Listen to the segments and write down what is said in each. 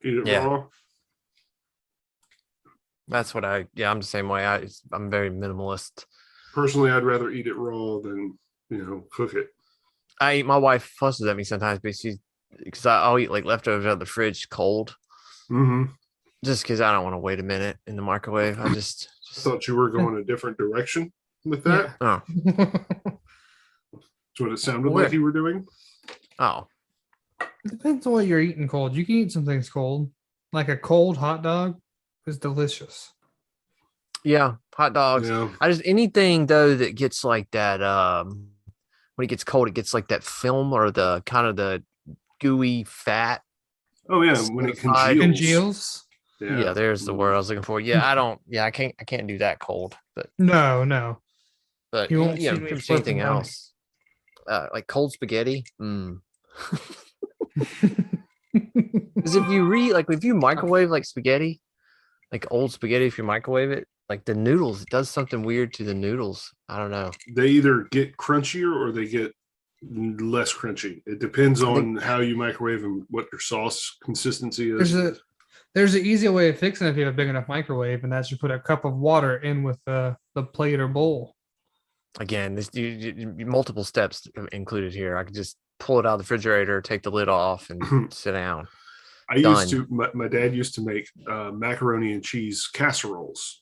Eat it Yeah. raw. That's what I'm the same way. I'm very minimalist. Personally, I'd rather eat it raw than cook it. My wife fusses at me sometimes, but because I'll eat like leftovers out of the fridge cold, Mm-hmm. just because I don't want to wait a minute in the microwave. I just thought you were going a different direction with that. Oh, That's what it sounded like you were doing. oh, It depends on what you're eating cold. You can eat some things cold. Like a cold hot dog is delicious. yeah, hot dogs. Yeah. I just anything though that gets like that. When it gets cold, it gets like that film or the kind of the gooey fat. Oh yeah, when it Solidified. Congeals? Yeah, there's the word I was looking for. Yeah, I can't do that cold. But No. But You won't yeah, see me pretty much anything flipping money. else. Like cold spaghetti. Because if you microwave like spaghetti, like old spaghetti, if you microwave it, like the noodles, it does something weird to the noodles. I don't know. They either get crunchier or they get less crunchy. It depends on how you microwave and what your sauce consistency is. There's an easier way of fixing it if you have a big enough microwave, and that's you put a cup of water in with the plate or bowl. Again, this multiple steps included here. I could just pull it out of the refrigerator, take the lid off, and sit down. My dad used to make macaroni and cheese casseroles.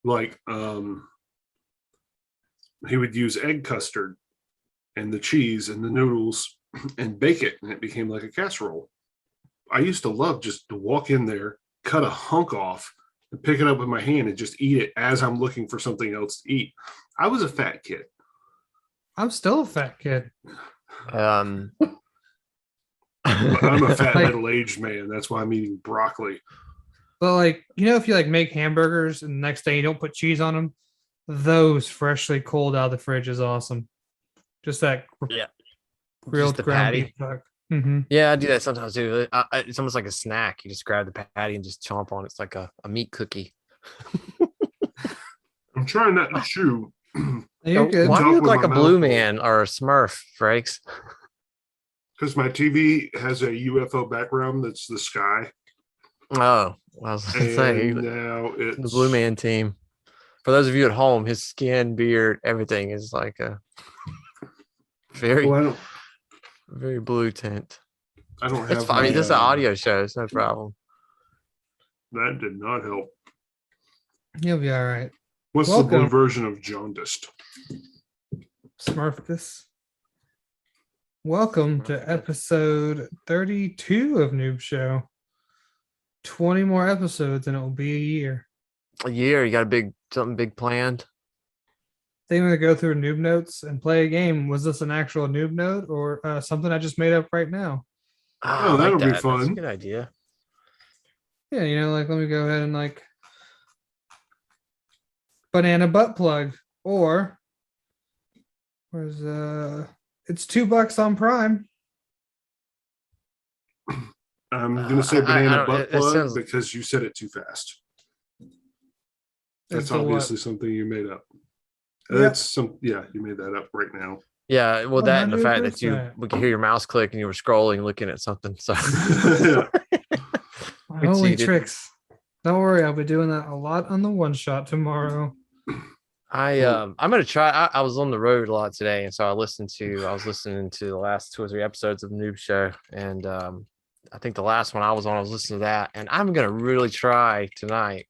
Like he would use egg custard and the cheese and the noodles and bake it, and it became like a casserole. I used to love just to walk in there, cut a hunk off, and pick it up with my hand and just eat it as I'm looking for something else to eat. I was a fat kid. I'm still a fat kid. I'm a fat middle-aged man. That's why I'm eating broccoli. But if you make hamburgers and the next day you don't put cheese on them, those freshly cold out of the fridge is awesome. Just that grilled the ground patty. beef. Mm-hmm. Yeah, I do that sometimes too. It's almost like a snack. You just grab the patty and just chomp on it. It's like a meat cookie. I'm trying not to chew. You're good. Why do you look like a blue man or a Smurf, Frakes? Because my TV has a UFO background that's the sky. Oh, I was going to say, now it's the Blue Man team. For those of you at home, his skin, beard, everything is like a very, very blue tint. I don't have. It's fine. I mean, this is an audio show. It's no problem. That did not help. You'll be all right. What's the blue version of jaundiced? Smurfus. Welcome to episode 32 of Noob Show. 20 more episodes and it will be a year. A year? You got something big planned? They want to go through noob notes and play a game. Was this an actual noob note or something I just made up right now? Oh, that'll be fun. That's a good idea. Yeah, let me go ahead and banana butt plug, or where's it's $2 on Prime. I'm gonna say banana butt plug because you said it too fast. That's obviously something you made up. That's you made that up right now. Yeah, well, that and the fact that 100%. we could hear your mouse click and you were scrolling, looking at something. So Holy tricks! Don't worry, I'll be doing that a lot on the one shot tomorrow. I'm gonna try. I was on the road a lot today, and so I was listening to the last 2 or 3 episodes of Noob Show, and I think the last one I was listening to that, and I'm gonna really try tonight.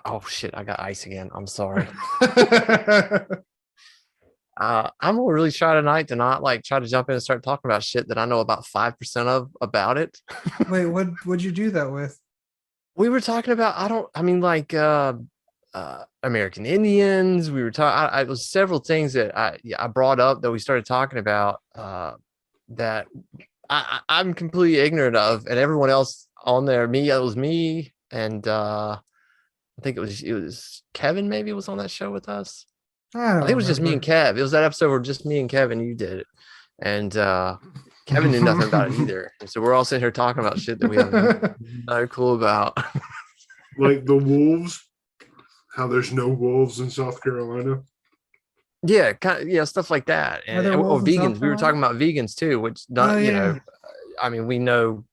Oh shit! I got ice again. I'm sorry. I'm gonna really try tonight to not try to jump in and start talking about shit that I know about 5% of about it. Wait, would you do that with? We were talking about American Indians. We were talking. It was several things that I brought up that we started talking about that I'm completely ignorant of, and everyone else on there. It was me, and I think it was Kevin. Maybe was on that show with us. I think it was just me and Kev. It was that episode where just me and Kevin, you did it, and Kevin knew nothing about it either. And so we're all sitting here talking about shit that we have no clue about. Like the wolves. How there's no wolves in South Carolina. Yeah, stuff like that. And or vegans. We were talking about vegans too, which we know.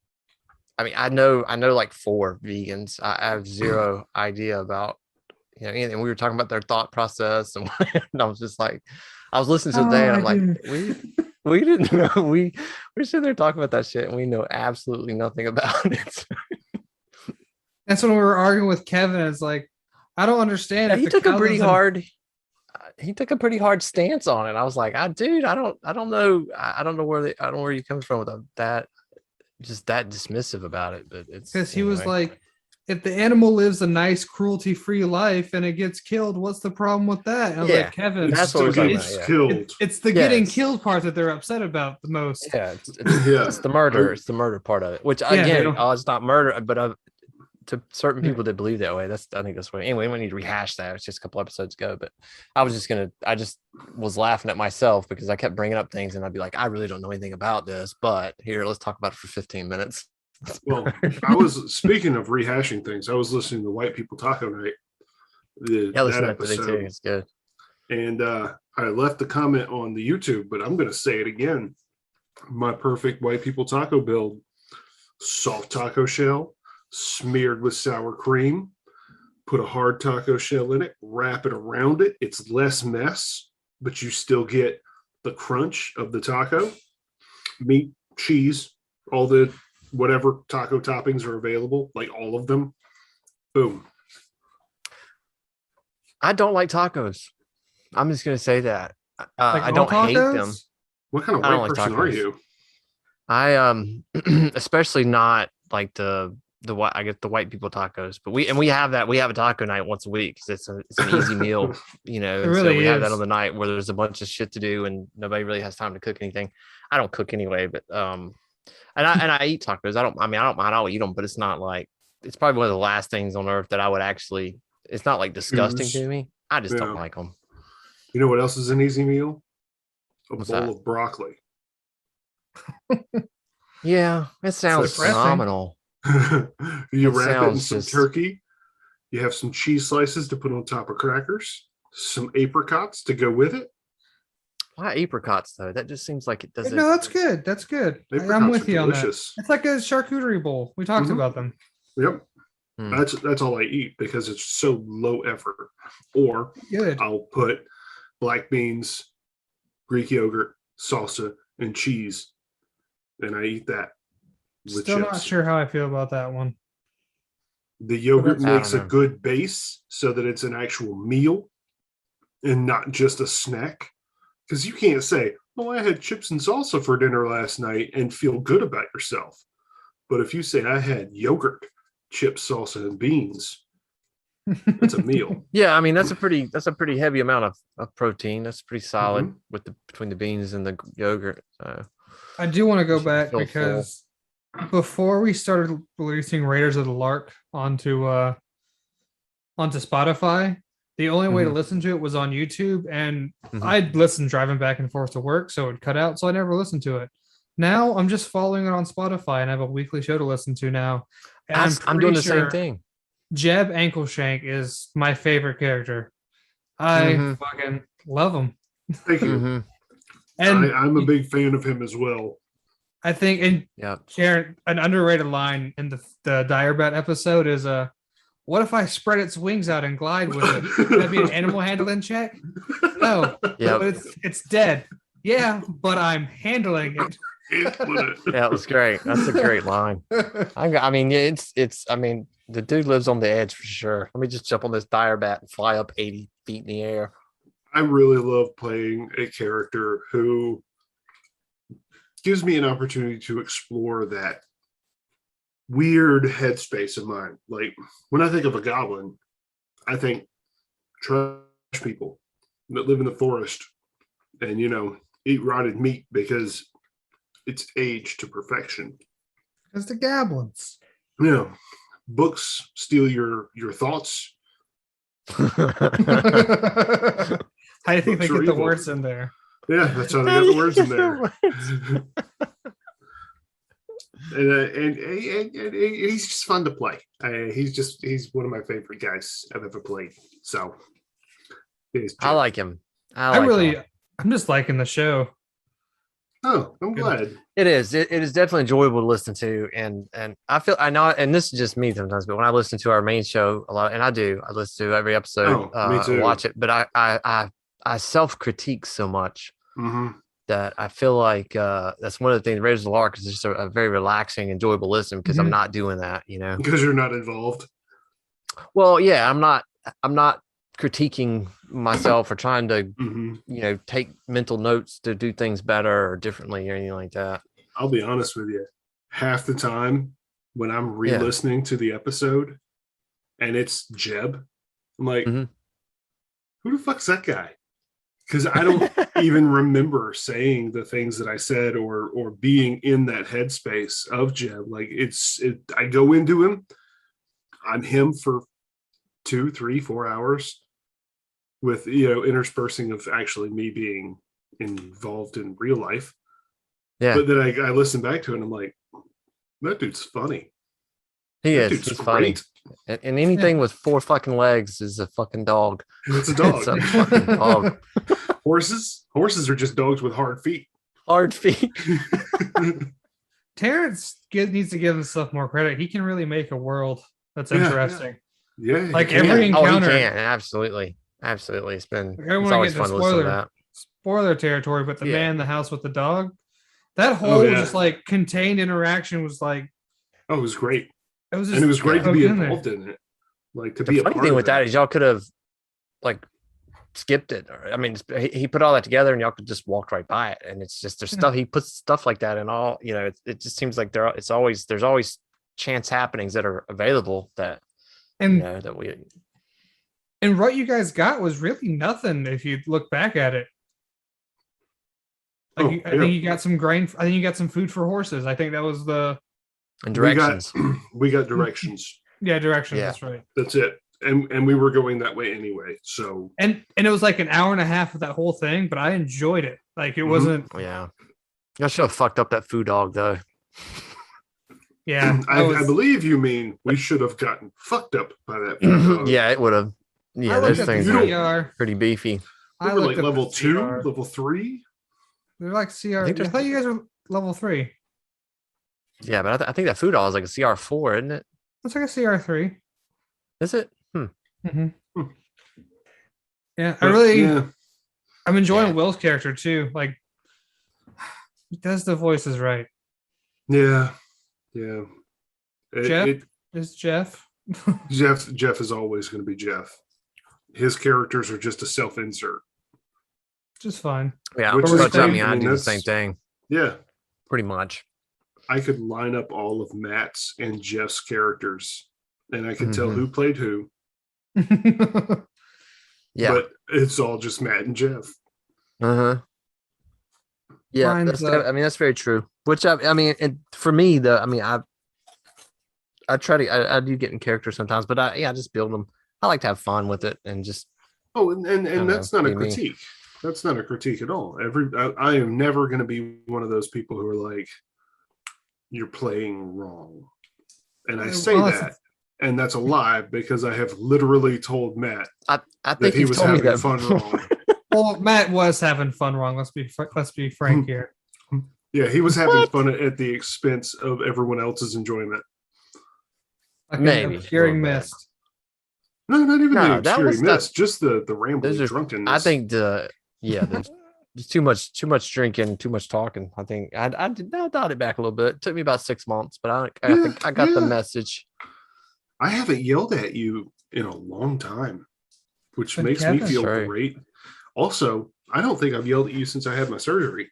I mean, I know like 4 vegans. I have zero idea about, and we were talking about their thought process, and, and I was just like, I was listening to it today, and I'm like, we didn't know, we're sitting there talking about that shit, and we know absolutely nothing about it. That's when we were arguing with Kevin. It's like, I don't understand. Yeah, if he the took a cow pretty doesn't- hard. He took a pretty hard stance on it. I was like, dude, I don't know. I don't know where you coming from with that, just that dismissive about it. But it's Because he was anyway. like, if the animal lives a nice cruelty-free life and it gets killed, what's the problem with that? And I was Yeah, like, Kevin, that's what we're talking about. Yeah. Killed. it's the getting killed part that they're upset about the most. Yeah, it's the Yeah. murder. It's the murder part of it. Which they again, don't- it's not murder, but to certain Yeah. people that believe that way, I think that's what. Anyway, we need to rehash that. It's just a couple episodes ago, but I just was laughing at myself because I kept bringing up things, and I'd be like, I really don't know anything about this, but here, let's talk about it for 15 minutes. Well, I was speaking of rehashing things. I was listening to White People Taco Night. Yeah, listen That to that today too. It's good. And I left the comment on the YouTube, but I'm going to say it again. My perfect white people taco build: soft taco shell, smeared with sour cream, put a hard taco shell in it, wrap it around it. It's less mess, but you still get the crunch of the taco, meat, cheese, all the whatever taco toppings are available, like all of them. Boom. I don't like tacos. I'm just gonna say that. Like I all don't hate them. tacos? What kind of I don't white like person are tacos. you? I especially not like the white. I get the white people tacos, but we have that. We have a taco night once a week because it's an easy meal, It and so really we have that is. on the night where there's a bunch of shit to do and nobody really has time to cook anything. I don't cook anyway, but and I eat tacos. I don't mind. I'll eat them, but it's not like it's probably one of the last things on earth that I would actually. It's not like disgusting Choose. to me. I just Yeah. don't like them. You know what else is an easy meal? A What's bowl that? of broccoli. Yeah, it sounds depressing. phenomenal. You It wrap it in sounds some just- turkey. You have some cheese slices to put on top of crackers, some apricots to go with it. Why apricots though? That just seems like it doesn't. No, that's good. That's good. Apricots I'm with are you on that. delicious. It's like a charcuterie bowl. We talked Mhm. about them. Yep. Hmm. That's all I eat because it's so low effort. Or Good. I'll put black beans, Greek yogurt, salsa, and cheese, and I eat that with Still chips. not sure how I feel about that one. The yogurt I don't makes a know. good base so that it's an actual meal and not just a snack. Because you can't say, "Oh, I had chips and salsa for dinner last night," and feel good about yourself. But if you say, "I had yogurt, chips, salsa, and beans," it's a meal. Yeah, I mean that's a pretty heavy amount of protein. That's pretty solid Mhm. with between the beans and the yogurt. So I do want to go should back feel full. because before we started releasing Raiders of the Lark onto Spotify, the only way to Mhm. listen to it was on YouTube, and Mhm. I'd listen driving back and forth to work, so it cut out, so I never listened to it. Now I'm just following it on Spotify, and I have a weekly show to listen to now. And I'm doing the pretty same sure thing. Jeb Ankleshank is my favorite character. I Mhm. fucking love him. Thank you. Mhm. And I'm a big fan of him as well. I think, and Yeah. Sharon, an underrated line in the Dire Bat episode is what if I spread its wings out and glide with it? Would that be an animal handling check? No, Yeah. but it's dead. Yeah, but I'm handling it. Yeah, it was great. That's a great line. I mean, yeah, it's. I mean, the dude lives on the edge for sure. Let me just jump on this dire bat and fly up 80 feet in the air. I really love playing a character who gives me an opportunity to explore that weird headspace of mine. Like when I think of a goblin, I think trash people that live in the forest and eat rotted meat because it's aged to perfection. It's the goblins. Books steal your thoughts. How do you think they Books are get the evil. words in there? Yeah, that's how they got the words in there. and he's just fun to play. He's one of my favorite guys I've ever played. So I like him. I like him. I'm just liking the show. Oh, I'm glad. It is. It is definitely enjoyable to listen to, and I know, and this is just me sometimes, but when I listen to our main show a lot, and I listen to every episode, Oh, me too. watch it, but I self critique so much Mm-hmm. that I feel like that's one of the things. Raiders of the Lark is just a very relaxing, enjoyable listen because I'm not doing that, you know. Because you're not involved. Well, yeah, I'm not critiquing myself or trying to Mm-hmm. you know take mental notes to do things better or differently or anything like that. I'll be honest with you. Half the time when I'm Yeah. re-listening to the episode and it's Jeb, I'm like, Mhm. who the fuck's that guy? Because I don't even remember saying the things that I said or being in that headspace of Jeb. Like I go into him, I'm him for 2, 3, 4 hours with, interspersing of actually me being involved in real life. Yeah, But then I listen back to it and I'm like, that dude's funny. he That is. dude's He's funny. great. And anything with 4 fucking legs is a fucking dog. It's a dog. It's a fucking dog. Horses are just dogs with hard feet. Hard feet. Terrence needs to give himself more credit. He can really make a world that's Yeah, interesting. Yeah. Like he every can. encounter- Oh, he can. Absolutely. Absolutely. It's I don't it's wanna always get into fun to listen to that. spoiler territory, but the Yeah. man in the house with the dog, that whole yeah. just like contained interaction was like Oh, it was great. it was just And it was great to be in there. involved in it. Like to The be a funny part thing of with it. that is y'all could have like skipped it. Or, I mean, he put all that together and y'all could just walk right by it. And it's just there's stuff he puts stuff like that in all. You know, it just seems like there's always chance happenings that are available that And you know that we. and what you guys got was really nothing if you look back at it. Like I think you got some grain. I think you got some food for horses. I think that was the And directions. We got directions. directions. Yeah. That's right. That's it. And we were going that way anyway. So And it was like an hour and a half of that whole thing, but I enjoyed it. Like it Mhm. wasn't. Yeah. Y'all should have fucked up that food dog though. Yeah, I believe you mean we should have gotten fucked up by that. dog. Yeah, it would have. I Yeah, looked those at the things you are CR. pretty beefy. We I were looked like up the level 2, CR. level 3. They're like CR. I I, think there's- thought you guys were level 3. Yeah, but I think that food dog is like a CR4, isn't it? It's like a CR3. Is it? Mm-hmm. Hmm. Yeah, Yeah. I'm enjoying Yeah. Will's character too. Like, he does the voices right. Yeah. Jeff? Is Jeff? Jeff is always going to be Jeff. His characters are just a self-insert. Just fine. Yeah, Which is but I great. mean, I I mean, do the that's- same thing, Yeah. pretty much. I could line up all of Matt's and Jeff's characters and I could tell Mhm. who played who, Yeah. but it's all just Matt and Jeff. Uh-huh. Yeah, Mine's, I mean that's very true. Which I mean, for me, I try to I do get in character sometimes, but I just build them. I like to have fun with it and just Oh, and don't that's know, not a be me. critique. That's not a critique at all. I am never going to be one of those people who are like, you're playing wrong. And I say Well, that, and that's a lie because I have literally told Matt I that think he you've was told me having that fun before. wrong. Well, Matt was having fun wrong. Let's be frank here. Yeah, he was having What? fun at the expense of everyone else's enjoyment. Like Maybe, an obscuring a little bit. mist. No, not even No, the that obscuring was mist, just the rambling Those are- drunkenness. I think there's too much drinking, too much talking. I think I dialed it back a little bit. It took me about 6 months, but I Yeah, think I got the yeah. message. I haven't yelled at you in a long time, which But makes me Kevin- feel Sorry. great. Also, I don't think I've yelled at you since I had my surgery.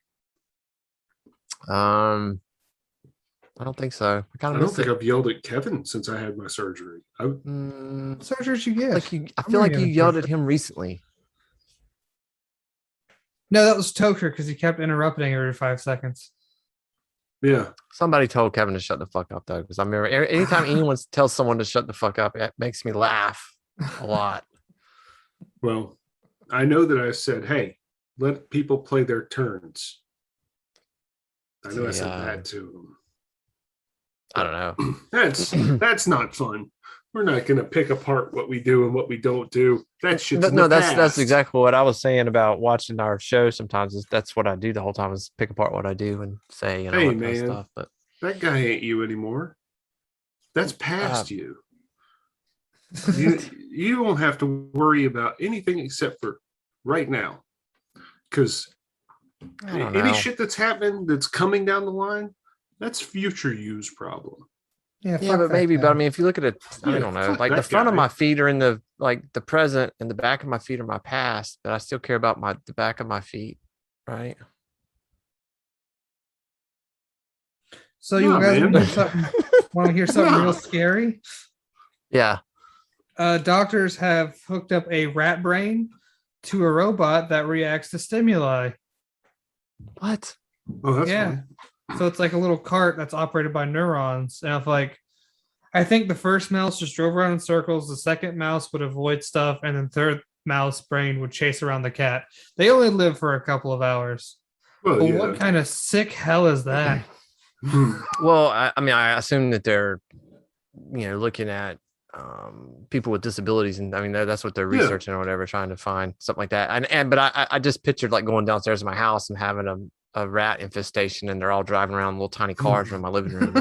I don't think so. I kind I of don't miss think it. I've yelled at Kevin since I had my surgery. Mm, What surgery did you get? I I'm feel like gonna you get a yelled at surgery. him recently. No, that was Toker because he kept interrupting every 5 seconds. Yeah. Somebody told Kevin to shut the fuck up though, because I remember anytime anyone tells someone to shut the fuck up, it makes me laugh a lot. Well, I know that I said, hey, let people play their turns. I know I said Yeah. that to him. I don't know. That's not fun. We're not going to pick apart what we do and what we don't do. That shit's in No, the that's past. exactly what I was saying about watching our show. Sometimes that's what I do the whole time is pick apart what I do and say, you know, Hey, what kind of man. stuff. But That guy ain't you anymore. That's past you. You don't have to worry about anything except for right now. Because I don't any know. shit that's happening that's coming down the line, that's future you's problem. Yeah, Yeah, fuck but that maybe, guy. but I mean, if you look at it, I Yeah, don't know, fuck like the that front of guy. my feet are in the present and the back of my feet are my past, but I still care about the back of my feet, right? So you Nah, guys man. want to hear something Nah. real scary? Yeah. Doctors have hooked up a rat brain to a robot that reacts to stimuli. What? Oh, that's Yeah. fine. So it's like a little cart that's operated by neurons. And if I think the first mouse just drove around in circles, the second mouse would avoid stuff, and then third mouse brain would chase around the cat. They only live for a couple of hours. Well, But yeah. what kind of sick hell is that? Well, I mean, I assume that they're, you know, looking at people with disabilities, and I mean that's what they're Yeah. researching or whatever, trying to find something like that. But I just pictured like going downstairs to my house and having a rat infestation, and they're all driving around in little tiny cars in my living room.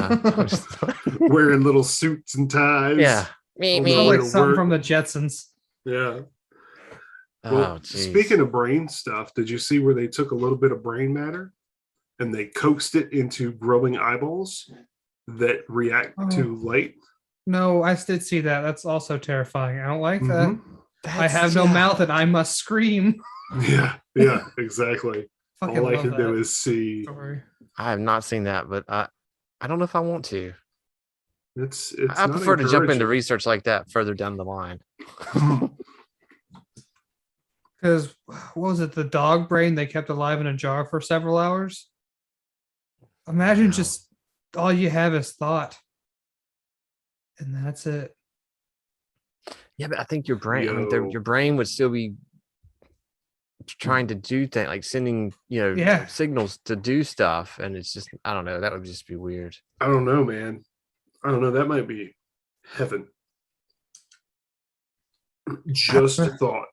Wearing little suits and ties. Yeah. On Sounds the way like to something work. from the Jetsons. Yeah. Oh, Well, geez. speaking of brain stuff, did you see where they took a little bit of brain matter and they coaxed it into growing eyeballs that react to light? No, I did see that. That's also terrifying. I don't like that. Mhm. I have no mouth and I must scream. Yeah, exactly. Fucking All I love can do that is see. story. I have not seen that, but I don't know if I want to. It's I not prefer to jump into encouraging. research like that further down the line. Because what was it? The dog brain they kept alive in a jar for several hours. Imagine Wow. just all you have is thought, and that's it. Yeah, but I think your brain, I mean, Yo. your brain would still be trying to do things like sending, you know, Yeah. signals to do stuff. And it's just, I don't know, that would just be weird. I don't know, man. I don't know. That might be heaven. Just a thought.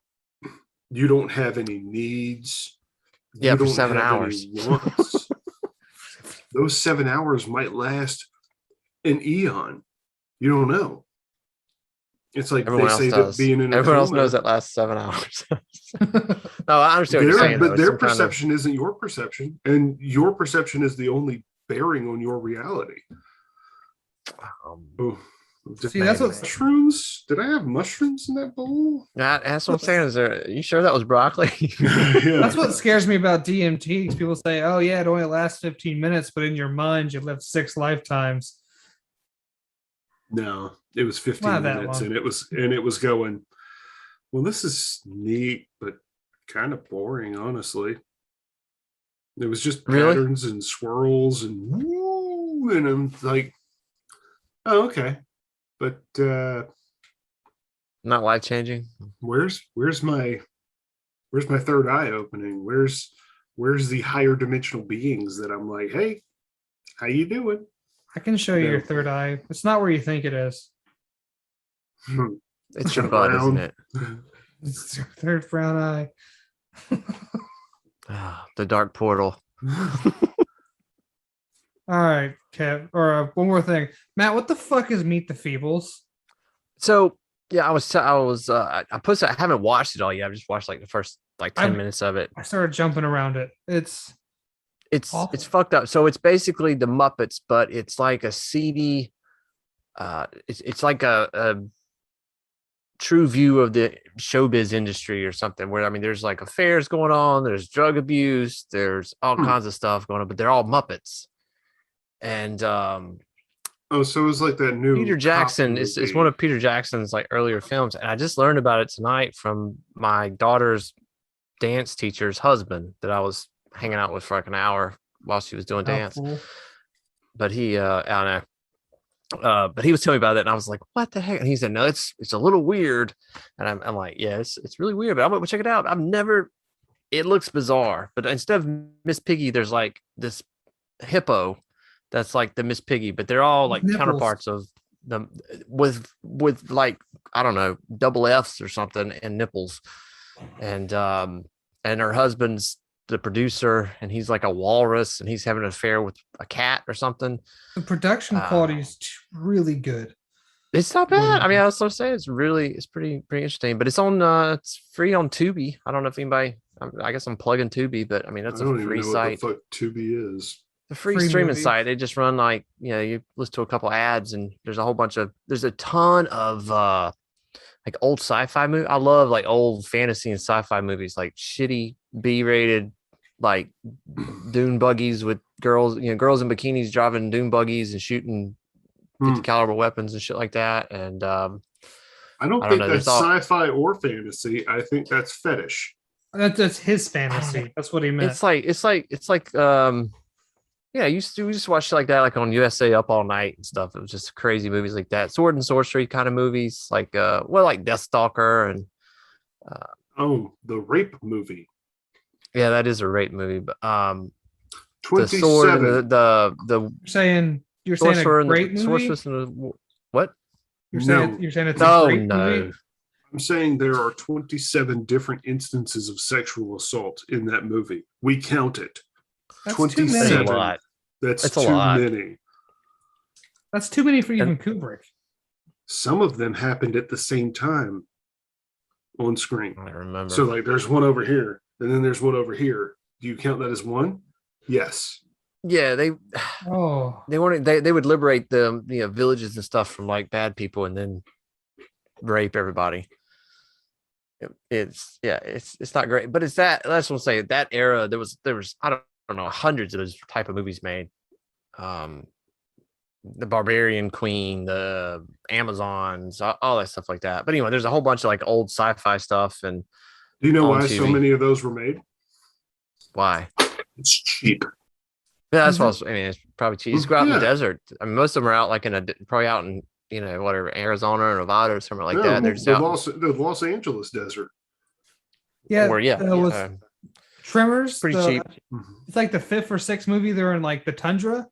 You don't have any needs. Yeah, You for don't 7 have any hours. wants. Those 7 hours might last an eon. You don't know. It's like Everyone they else say does. that being in a Everyone else coma, knows that lasts 7 hours. No, I understand what you're saying. but though. It's their some kind of- perception isn't your perception, and your perception is the only bearing on your reality. Oh, See, that's what mushrooms. Did I have mushrooms in that bowl? That's what I'm saying. Are you sure that was broccoli? Yeah. that's what scares me about DMT. People say, "Oh yeah, it only lasts 15 minutes," but in your mind, you live 6 lifetimes. No, it was 15 Not that minutes, long. and it was going. Well, this is neat, but kind of boring, honestly. It was just Really? patterns and swirls and woo, and I'm like, oh, okay, but Not life changing. where's my third eye opening? Where's the higher dimensional beings that I'm like, hey, how you doing? I can show you No. your third eye. It's not where you think it is. It's your Kinda butt, isn't brown. it? It's your third brown eye. The dark portal. All right, Kev. Or one more thing, Matt. What the fuck is Meet the Feebles? So yeah, I posted. I haven't watched it all yet. I've just watched like the first like 10 minutes of it. I started jumping around it. It's awful. It's fucked up. So it's basically the Muppets, but it's like a seedy. It's like a true view of the showbiz industry or something. Where I mean, there's like affairs going on. There's drug abuse. There's all kinds of stuff going on, but they're all Muppets. And Oh, so it was like that new Peter cop Jackson is movie. one of Peter Jackson's like earlier films, and I just learned about it tonight from my daughter's dance teacher's husband that I was hanging out with for like an hour while she was doing dance. Cool. But he, I don't know, but he was telling me about it, and I was like, "What the heck?" And he said, "No, it's a little weird," and I'm like, "Yeah, it's really weird, but I'm gonna check it out." It looks bizarre, but instead of Miss Piggy, there's like this hippo that's like the Miss Piggy, but they're all like Nipples. counterparts of the with like, I don't know, double F's or something and nipples, and her husband's the producer, and he's like a walrus, and he's having an affair with a cat or something. The production quality is really good. It's not bad. I mean, I was so saying it's pretty interesting, but it's on it's free on Tubi. I don't know if anybody. I guess I'm plugging Tubi, but I mean that's I don't a free even know site. what the fuck Tubi is. The free Free streaming movies. site. They just run like, you listen to a couple ads, and there's a ton of like old sci-fi movie. I love like old fantasy and sci-fi movies, like shitty B-rated, like dune buggies with girls, girls in bikinis driving dune buggies and shooting 50 caliber weapons and shit like that. And I don't I don't think know, that's there's all- sci-fi or fantasy. I think that's fetish. That's his fantasy. That's what he meant. it's like yeah, we just watch shit like that, like on USA Up All Night and stuff. It was just crazy movies like that, sword and sorcery kind of movies, like like Deathstalker and Oh, the rape movie. yeah, that is a rape movie, but the 27. sword and the You're saying a sorcerer and great the movie. sorceress and the what? You're No. saying it's No, a great no. movie. I'm saying there are 27 different instances of sexual assault in that movie. We count it. That's too That's a 27. many. lot. That's It's a too lot. many. That's too many for even Kubrick. Some of them happened at the same time on screen. I don't remember. So like there's one over here, and then there's one over here. Do you count that as one? Yes. yeah, they Oh, they would liberate the villages and stuff from like bad people and then rape everybody. It's not great, but that's what I'm saying. That era, there was I don't know, hundreds of those type of movies made. The Barbarian Queen, the Amazons, all that stuff like that. But anyway, there's a whole bunch of like old sci-fi stuff. And Do you know On why so TV. many of those were made? why? It's cheap. Yeah, that's what I mean. It's probably cheap. Just go out in the Yeah. desert. I mean, most of them are out like probably out in whatever, Arizona or Nevada or something like that. They're just the out. Los Angeles desert. yeah. Or yeah, That was Tremors. pretty cheap. It's like the 5th or 6th movie. They're in like the tundra.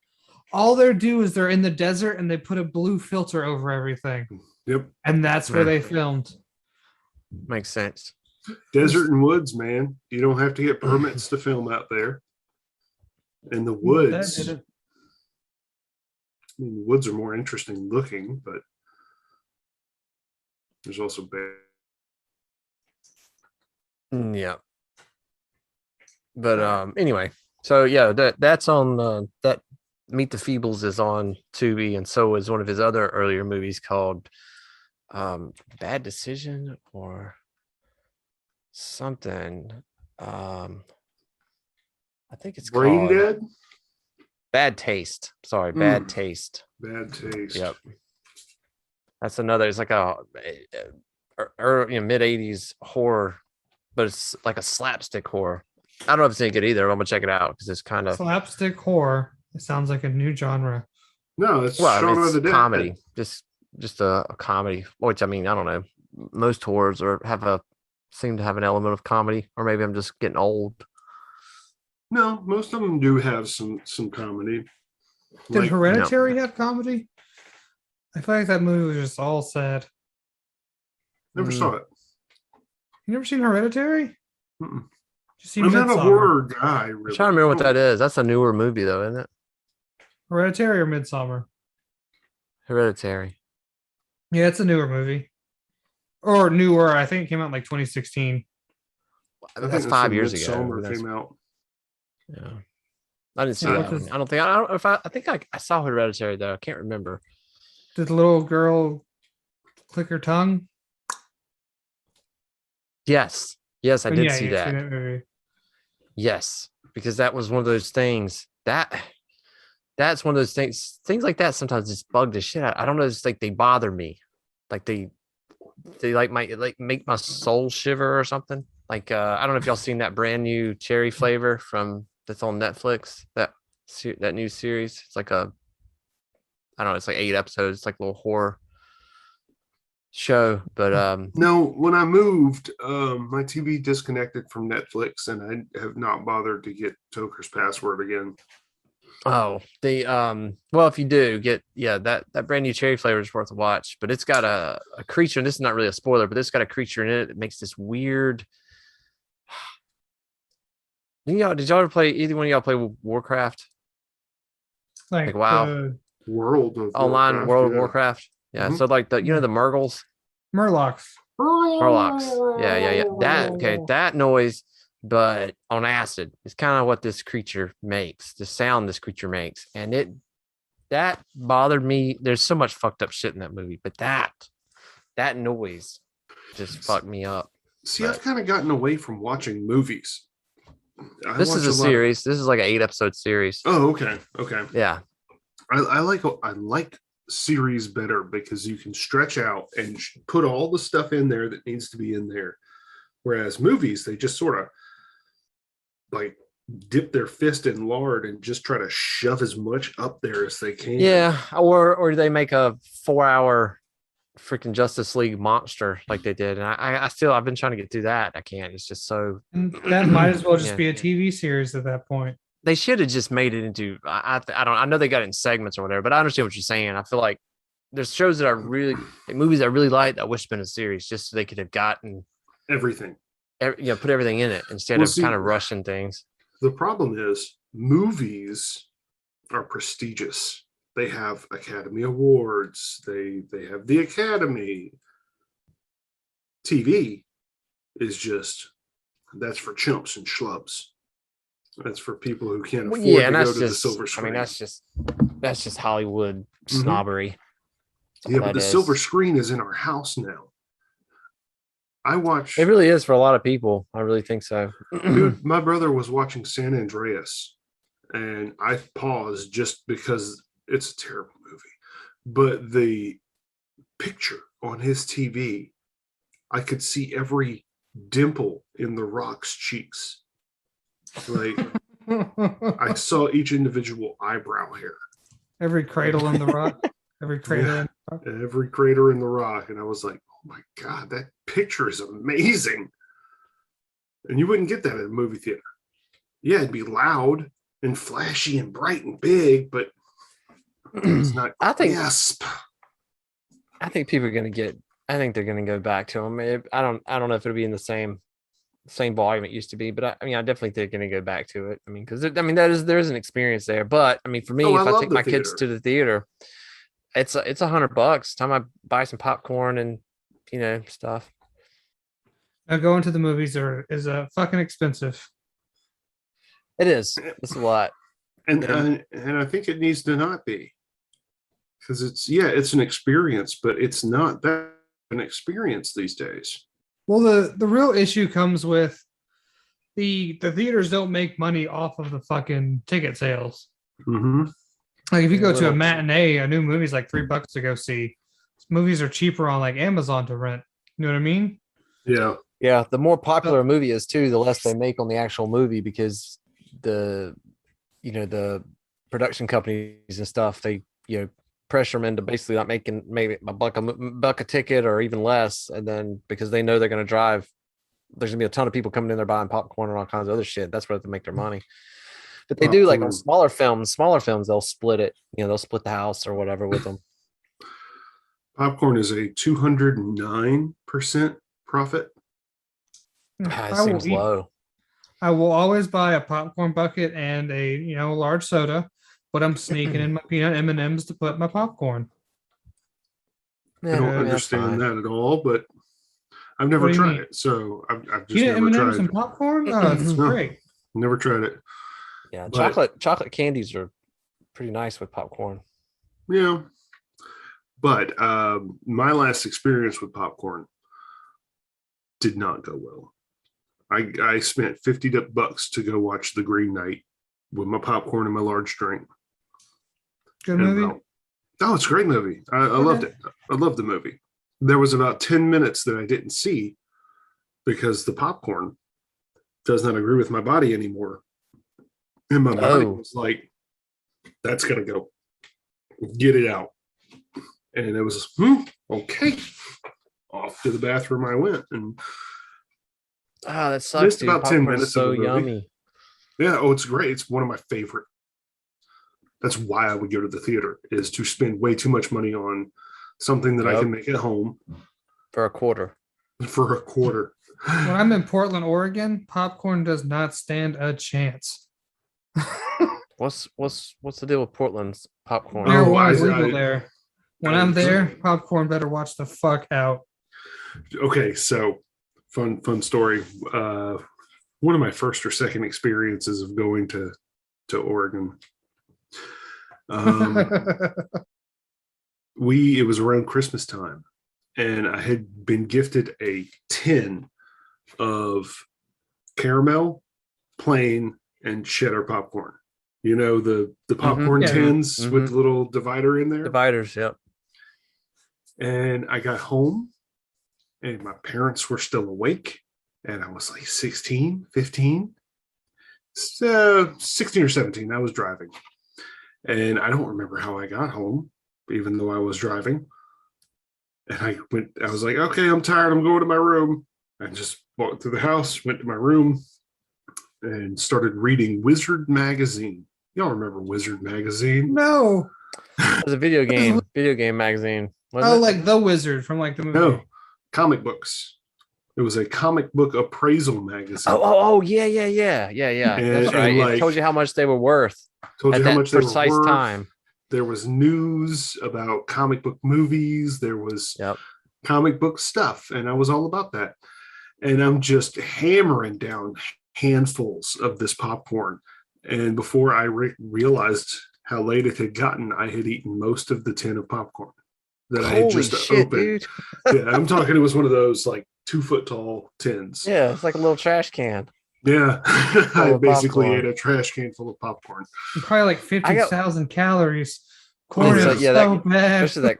All they do is they're in the desert and they put a blue filter over everything, Yep. and that's where they filmed. Makes sense. Desert and woods, man. You don't have to get permits to film out there. And the woods. That did it. I mean, the woods are more interesting looking, but there's also bad. Yeah. But anyway, so yeah, that's on that Meet the Feebles is on Tubi, and so is one of his other earlier movies called Bad Decision or something. I think it's Brain called dead? Bad Taste. Sorry, Bad Taste. Bad taste. Yep. That's another. It's like a mid '80s horror, but it's like a slapstick horror. I don't know if it's any good either. I'm gonna check it out because it's kind of Slapstick horror. It sounds like a new genre. No, it's well, I Shaun mean, of the it's Dead. comedy. Just a comedy. Which I mean, I don't know. Most horrors seem to have an element of comedy, or maybe I'm just getting old. No, most of them do have some comedy. Did Like, Hereditary have comedy? I feel like that movie was just all sad. never saw it. You never seen Hereditary? Mm-mm. You seen I'm not a Midsommar? horror guy, I'm really. trying to remember what that is. That's a newer movie, though, isn't it? Hereditary or Midsummer? Hereditary. Yeah, it's a newer movie. Or newer. I think it came out in like 2016. I think That's that's 5 when years ago. Midsommar That's- came out. Yeah. I didn't see Yeah, that because- one. I don't think. I don't know if I think I saw Hereditary though. I can't remember. Did the little girl click her tongue? Yes. Yes, I Oh, did yeah, see you've that. seen movie. Yes, because that was one of those things that's one of those things. Things like that sometimes just bug the shit out. I don't know. It's like they bother me. Like they like make my soul shiver or something. Like I don't know if y'all seen that brand new cherry flavor that's on Netflix. That new series. It's like I don't know. It's like 8 episodes. It's like a little horror show. But No, when I moved, my TV disconnected from Netflix, and I have not bothered to get Toker's password again. Oh, the well, if you do get that brand new cherry flavor is worth a watch, but it's got a creature, and this is not really a spoiler, but it's got a creature in it that makes this weird. Did y'all ever play, either one of y'all play Warcraft? Like WoW, the World of online Warcraft, World of yeah. Warcraft. Yeah, Mhm. so like the Yeah. the Murgles, Murlocs. Murlocs. Yeah. That noise, but on acid, is kind of what this creature makes. The sound this creature makes, and that bothered me. There's so much fucked up shit in that movie, but that noise just fucked me up. See, But I've kind of gotten away from watching movies. this is watch a lot of- series. This is like an 8 episode series. Oh, okay, okay. Yeah. I like series better because you can stretch out and put all the stuff in there that needs to be in there. Whereas movies, they just sort of like dip their fist in lard and just try to shove as much up there as they can. Yeah. Or they make a 4 hour freaking Justice League monster like they did. And I've been trying to get through that. I can't. It's just so. And that might as well just Yeah. be a TV series at that point. They should have just made it into. I know they got it in segments or whatever, but I understand what you're saying. I feel like there's shows that are really like movies I really like that I wish had been a series just so they could have gotten Everything. put everything in it instead Well, of see, kind of rushing things. The problem is movies are prestigious. They have Academy Awards. They have the Academy. TV is just that's for chumps and schlubs. That's for people who can't afford Yeah, and to go that's to the just. silver I screen. mean, that's just Hollywood snobbery. Yeah, but that the is. silver screen is in our house now. I watch. It really is for a lot of people. I really think so. Dude, my brother was watching San Andreas, and I paused just because it's a terrible movie. But the picture on his TV, I could see every dimple in the Rock's cheeks. Like I saw each individual eyebrow hair. Every cradle in the rock. Every crater in the rock. Every crater in the rock. And I was like, oh my God, that picture is amazing. And you wouldn't get that at a movie theater. Yeah, it'd be loud and flashy and bright and big, but it's not I think crisp. I think people are going to get. I think they're going to go back to them. I don't know if it'll be in the same volume it used to be, but I mean, I definitely think they're going to go back to it. I mean, because there is an experience there. But I mean, for me, Oh, if I I love take the my kids theater. to the theater, it's $100. Time I buy some popcorn and stuff. Now going to the movies is fucking expensive. It is. It's a lot. And Yeah. and I think it needs to not be. Because it's an experience, but it's not that an experience these days. Well, the real issue comes with the theaters don't make money off of the fucking ticket sales. Mm-hmm. Like if you go to a Little- matinee, a new movie's like $3 to go see. Movies are cheaper on like Amazon to rent. You know what I mean? Yeah. Yeah, the more popular a movie is too, the less they make on the actual movie because the production companies and stuff, they pressure them into basically not making maybe a buck a ticket or even less, and then because they know they're going to drive, there's going to be a ton of people coming in there buying popcorn and all kinds of other shit. That's where they make their money. But they do like on smaller films, they'll split it. They'll split the house or whatever with them. Popcorn is a 209% profit. It I seems will eat- low. I will always buy a popcorn bucket and a large soda, but I'm sneaking in my peanut M&Ms to put in my popcorn. I don't understand that at all, but I've never What do you tried mean? it, so I've just Peanut never M&Ms and tried. popcorn? Oh, it's No. great. Never tried it. Yeah, But- chocolate candies are pretty nice with popcorn. Yeah, but my last experience with popcorn did not go well. I spent $50 to go watch The Green Knight with my popcorn and my large drink. Good And movie. oh, it's a great movie. I loved it. I loved the movie. There was about 10 minutes that I didn't see because the popcorn does not agree with my body anymore. And my body was like, that's going to go. Get it out. And it was, okay. Off to the bathroom I went. And Oh, that sucks. Just Dude. about 10 Popcorn's minutes so of the movie. yummy. yeah, oh, it's great. It's one of my favorite. That's why I would go to the theater, is to spend way too much money on something that I Yep. can make at home For a quarter. for a quarter. When I'm in Portland, Oregon, popcorn does not stand a chance. What's the deal with Portland's popcorn? Marijuana Oh, is legal there. When I'm there, popcorn better watch the fuck out. Okay, so fun story. One of my first or second experiences of going to Oregon. It was around Christmas time, and I had been gifted a tin of caramel, plain, and cheddar popcorn. You know, the popcorn Yeah. tins with the little divider in there. Dividers, yep. And I got home and my parents were still awake. And I was like 16, 15, 16 or 17. I was driving. And I don't remember how I got home, even though I was driving. And I was like, okay, I'm tired. I'm going to my room. I just walked through the house, went to my room, and started reading Wizard magazine. Y'all remember Wizard magazine? No. It was a video game magazine. wasn't Oh, it? like The Wizard from like the movie. No, comic books. It was a comic book appraisal magazine. Oh, yeah. That's And, right. It like, told you how much they were worth Told at you how that much they were precise worth. time. There was news about comic book movies. There was Yep. comic book stuff, and I was all about that. And I'm just hammering down handfuls of this popcorn. And before I realized how late it had gotten, I had eaten most of the tin of popcorn that I had Holy just shit, opened. dude. Yeah, I'm talking. It was one of those like 2 foot tall tins. Yeah, it's like a little trash can. Yeah. I of basically popcorn. ate a trash can full of popcorn. Probably like 50,000 calories. Corn yeah. is Yeah, so bad. Especially that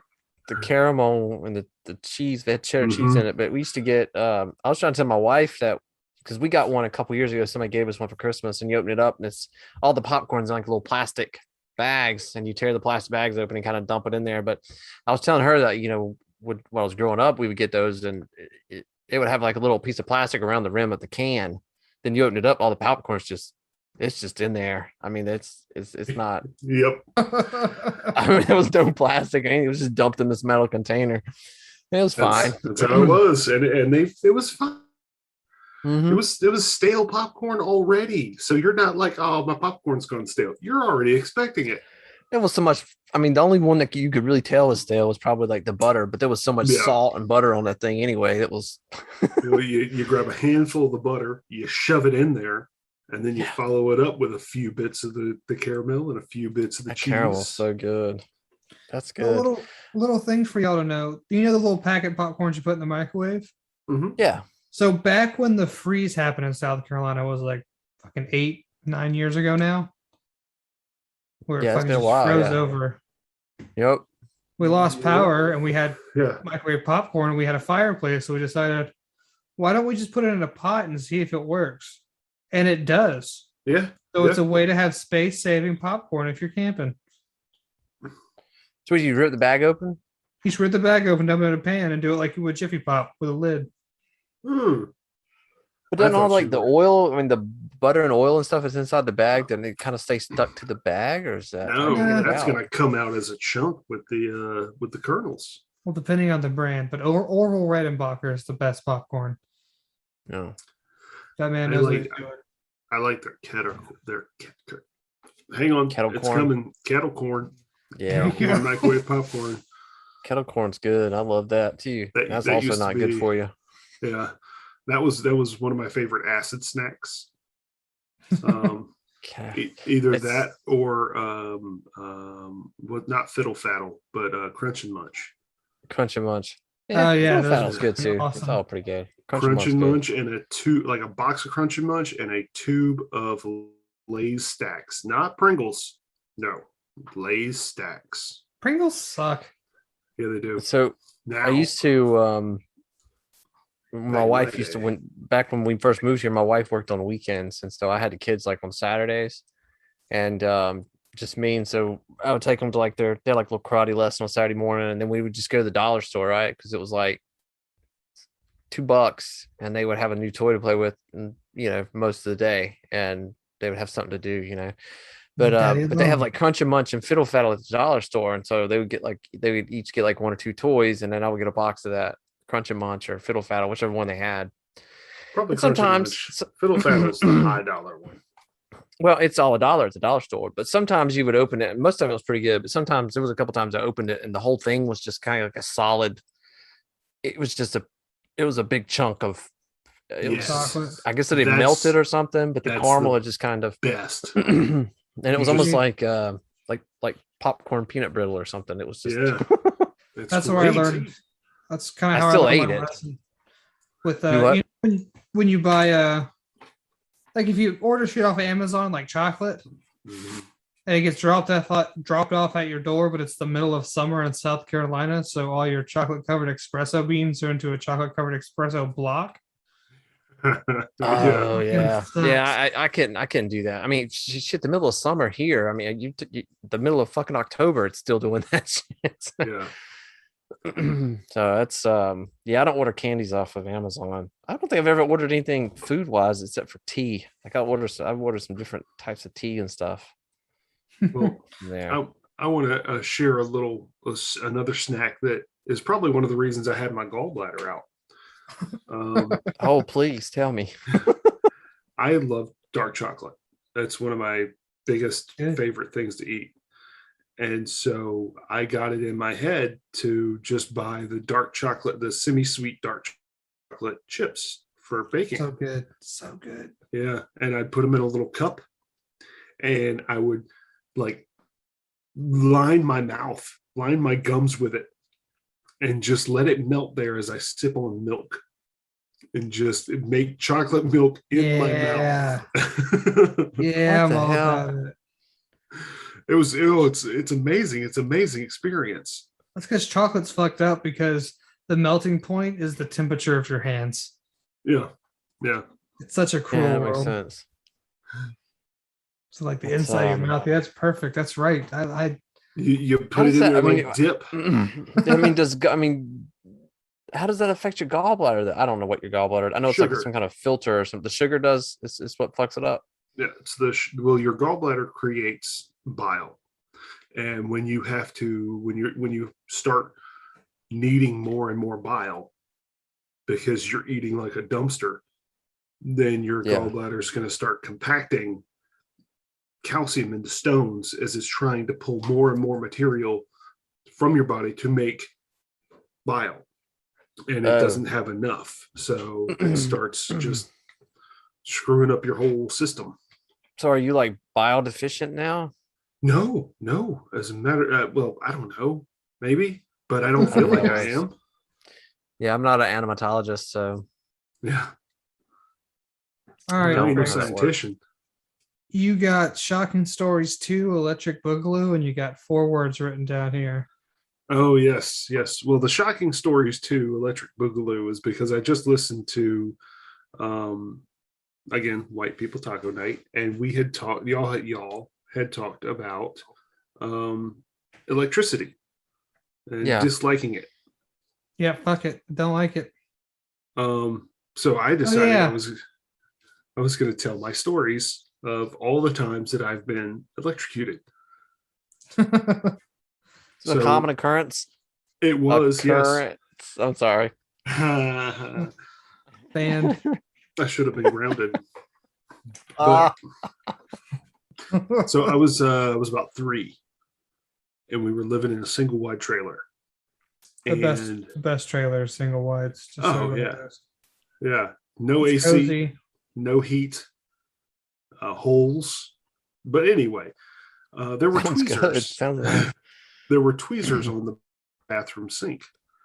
the caramel and the cheese, they had cheddar cheese in it. But we used to get I was trying to tell my wife that because we got one a couple years ago, somebody gave us one for Christmas, and you open it up and it's all the popcorn's in like little plastic bags, and you tear the plastic bags open and kind of dump it in there. But I was telling her that, when I was growing up, we would get those, and it would have like a little piece of plastic around the rim of the can. Then you open it up, all the popcorn's it's just in there. I mean, it's not. Yep. I mean, it was no plastic. It was just dumped in this metal container. It was fine. That's how it was, and it was fine. Mhm. It was stale popcorn already, so you're not like, oh, my popcorn's gone stale. You're already expecting it. It was so much. I mean, the only one that you could really tell was stale was probably like the butter, but there was so much Yeah. salt and butter on that thing anyway. It was. You grab a handful of the butter, you shove it in there, and then you Yeah. follow it up with a few bits of the caramel and a few bits of the That cheese. caramel's so good. That's A good. little things for y'all to know. Do you know the little packet popcorns you put in the microwave? Mhm. Yeah. So back when the freeze happened in South Carolina was like fucking 8-9 years ago now. Where it Yeah, it's fucking been a just while, froze yeah. over. Yep. We lost power and we had Yeah. microwave popcorn and we had a fireplace. So we decided, why don't we just put it in a pot and see if it works? And it does. Yeah. So it's Yeah. a way to have space saving popcorn if you're camping. So you rip the bag open? You just rip the bag open, dump it in a pan, and do it like you would Jiffy Pop with a lid. Hmm. But I then all thought like you the were- oil, I mean, the butter and oil and stuff is inside the bag, then it kind of stays stuck to the bag, or is that? how No, do you get it that's out? gonna come out as a chunk with the kernels. Well, depending on the brand, but Orville Redenbacher is the best popcorn. No. That man I knows like- what he's doing. I like hang on, Kettle it's corn. coming. Kettle corn. Yeah. Yeah. Microwave popcorn. Kettle corn's good. I love that too. That's that also used to not good be- for you. Yeah. That was one of my favorite acid snacks. Okay. Either It's- that or what, not fiddle faddle, but crunch and munch. Crunch and munch. Oh, yeah, Fiddle those Faddle's are good too. It's awesome. all pretty good. Crunch and good. munch and a tube, like a box of crunch and munch and a tube of Lay's stacks, not Pringles. No, Lay's stacks. Pringles suck. Yeah, they do. So Now I used to Back my in wife my used to day. back when we first moved here, my wife worked on weekends, and so I had the kids like on Saturdays, and just me. And so I would take them to like they had like little karate lesson on Saturday morning, and then we would just go to the dollar store, right? Because it was like $2, and they would have a new toy to play with, and most of the day, and they would have something to do, Daddy But they have long. like Crunch and Munch and Fiddle Faddle at the dollar store, and so they would each get like 1 or 2 toys, and then I would get a box of that Crunch and Munch or Fiddle Faddle, whichever one they had. Probably And Crunch and sometimes, Munch. Fiddle Faddle's the high dollar one. well, it's all $1 at the dollar store, but sometimes you would open it, and most of it was pretty good. But sometimes there was a couple times I opened it, and the whole thing was just kind of like a solid. It was just it was a big chunk of. It was, Chocolate. I guess it had That's- melted or something, but the that's caramel the had just kind of. Best. And it was You almost just- like popcorn peanut brittle or something. It was just. Yeah. That's where I great. learned. That's kind I of how still I learned ate my it. lesson. With Do what? when you buy like if you order shit off of Amazon like chocolate Mhm. and it gets dropped off at your door, but it's the middle of summer in South Carolina, so all your chocolate covered espresso beans are into a chocolate covered espresso block. Oh yeah, sucks. yeah. I couldn't do that. I mean, shit. The middle of summer here. I mean, the middle of fucking October. It's still doing that shit. Yeah. So that's yeah. I don't order candies off of Amazon. I don't think I've ever ordered anything food wise except for tea. Like I've ordered some different types of tea and stuff. Well, Yeah. I want to share another snack that is probably one of the reasons I had my gallbladder out. Oh, please tell me. I love dark chocolate. That's one of my biggest Good. favorite things to eat. And so I got it in my head to just buy the dark chocolate, the semi-sweet dark chocolate chips for baking. So good. So good. Yeah. And I'd put them in a little cup and I would like line my mouth, line my gums with it, and just let it melt there as I sip on milk and just make chocolate milk in my mouth. Yeah, What I'm the all hell? about it. It's amazing. It's an amazing experience. That's because chocolate's fucked up because the melting point is the temperature of your hands. Yeah. Yeah. It's such a Yeah, cruel that makes world. sense. So like the That's, inside of your mouth. Yeah, that's perfect. That's right. I You How put does it in that- there I mean, like dip. I mean, how does that affect your gallbladder? I don't know what your gallbladder. I know it's Sugar. like some kind of filter or something. The sugar does is what fucks it up. Yeah, it's your gallbladder creates bile, and when you start needing more and more bile because you're eating like a dumpster, then your Yeah. gallbladder is going to start compacting calcium into stones as it's trying to pull more and more material from your body to make bile, and it Oh. doesn't have enough, so it starts just screwing up your whole system. So are you like bile deficient now? No. As a matter, well, I don't know, maybe, but I don't feel like I Nice. am. Yeah, I'm not an animatologist, so Yeah, all right. I ain't no Frank. Frank. scientician. You got Shocking Stories 2, Electric Boogaloo, and you got 4 words written down here. Oh yes. Well, the shocking stories too, Electric Boogaloo, is because I just listened to, again, White People Taco Night, and we had talked. Y'all had talked about electricity and Yeah. disliking it. Yeah, fuck it. Don't like it. So I decided yeah. I was going to tell my stories of all the times that I've been electrocuted. it's a common occurrence. It was, yes. Occurrence. I'm sorry. I Band. should have been grounded. Ah, So I was about 3, and we were living in a single wide trailer. The best trailer, single wides. Just Oh, everybody yeah. knows. Yeah, no It's AC, cozy. no heat, holes. But anyway, there were sounds good. tweezers. Sounds nice. There were tweezers on the bathroom sink.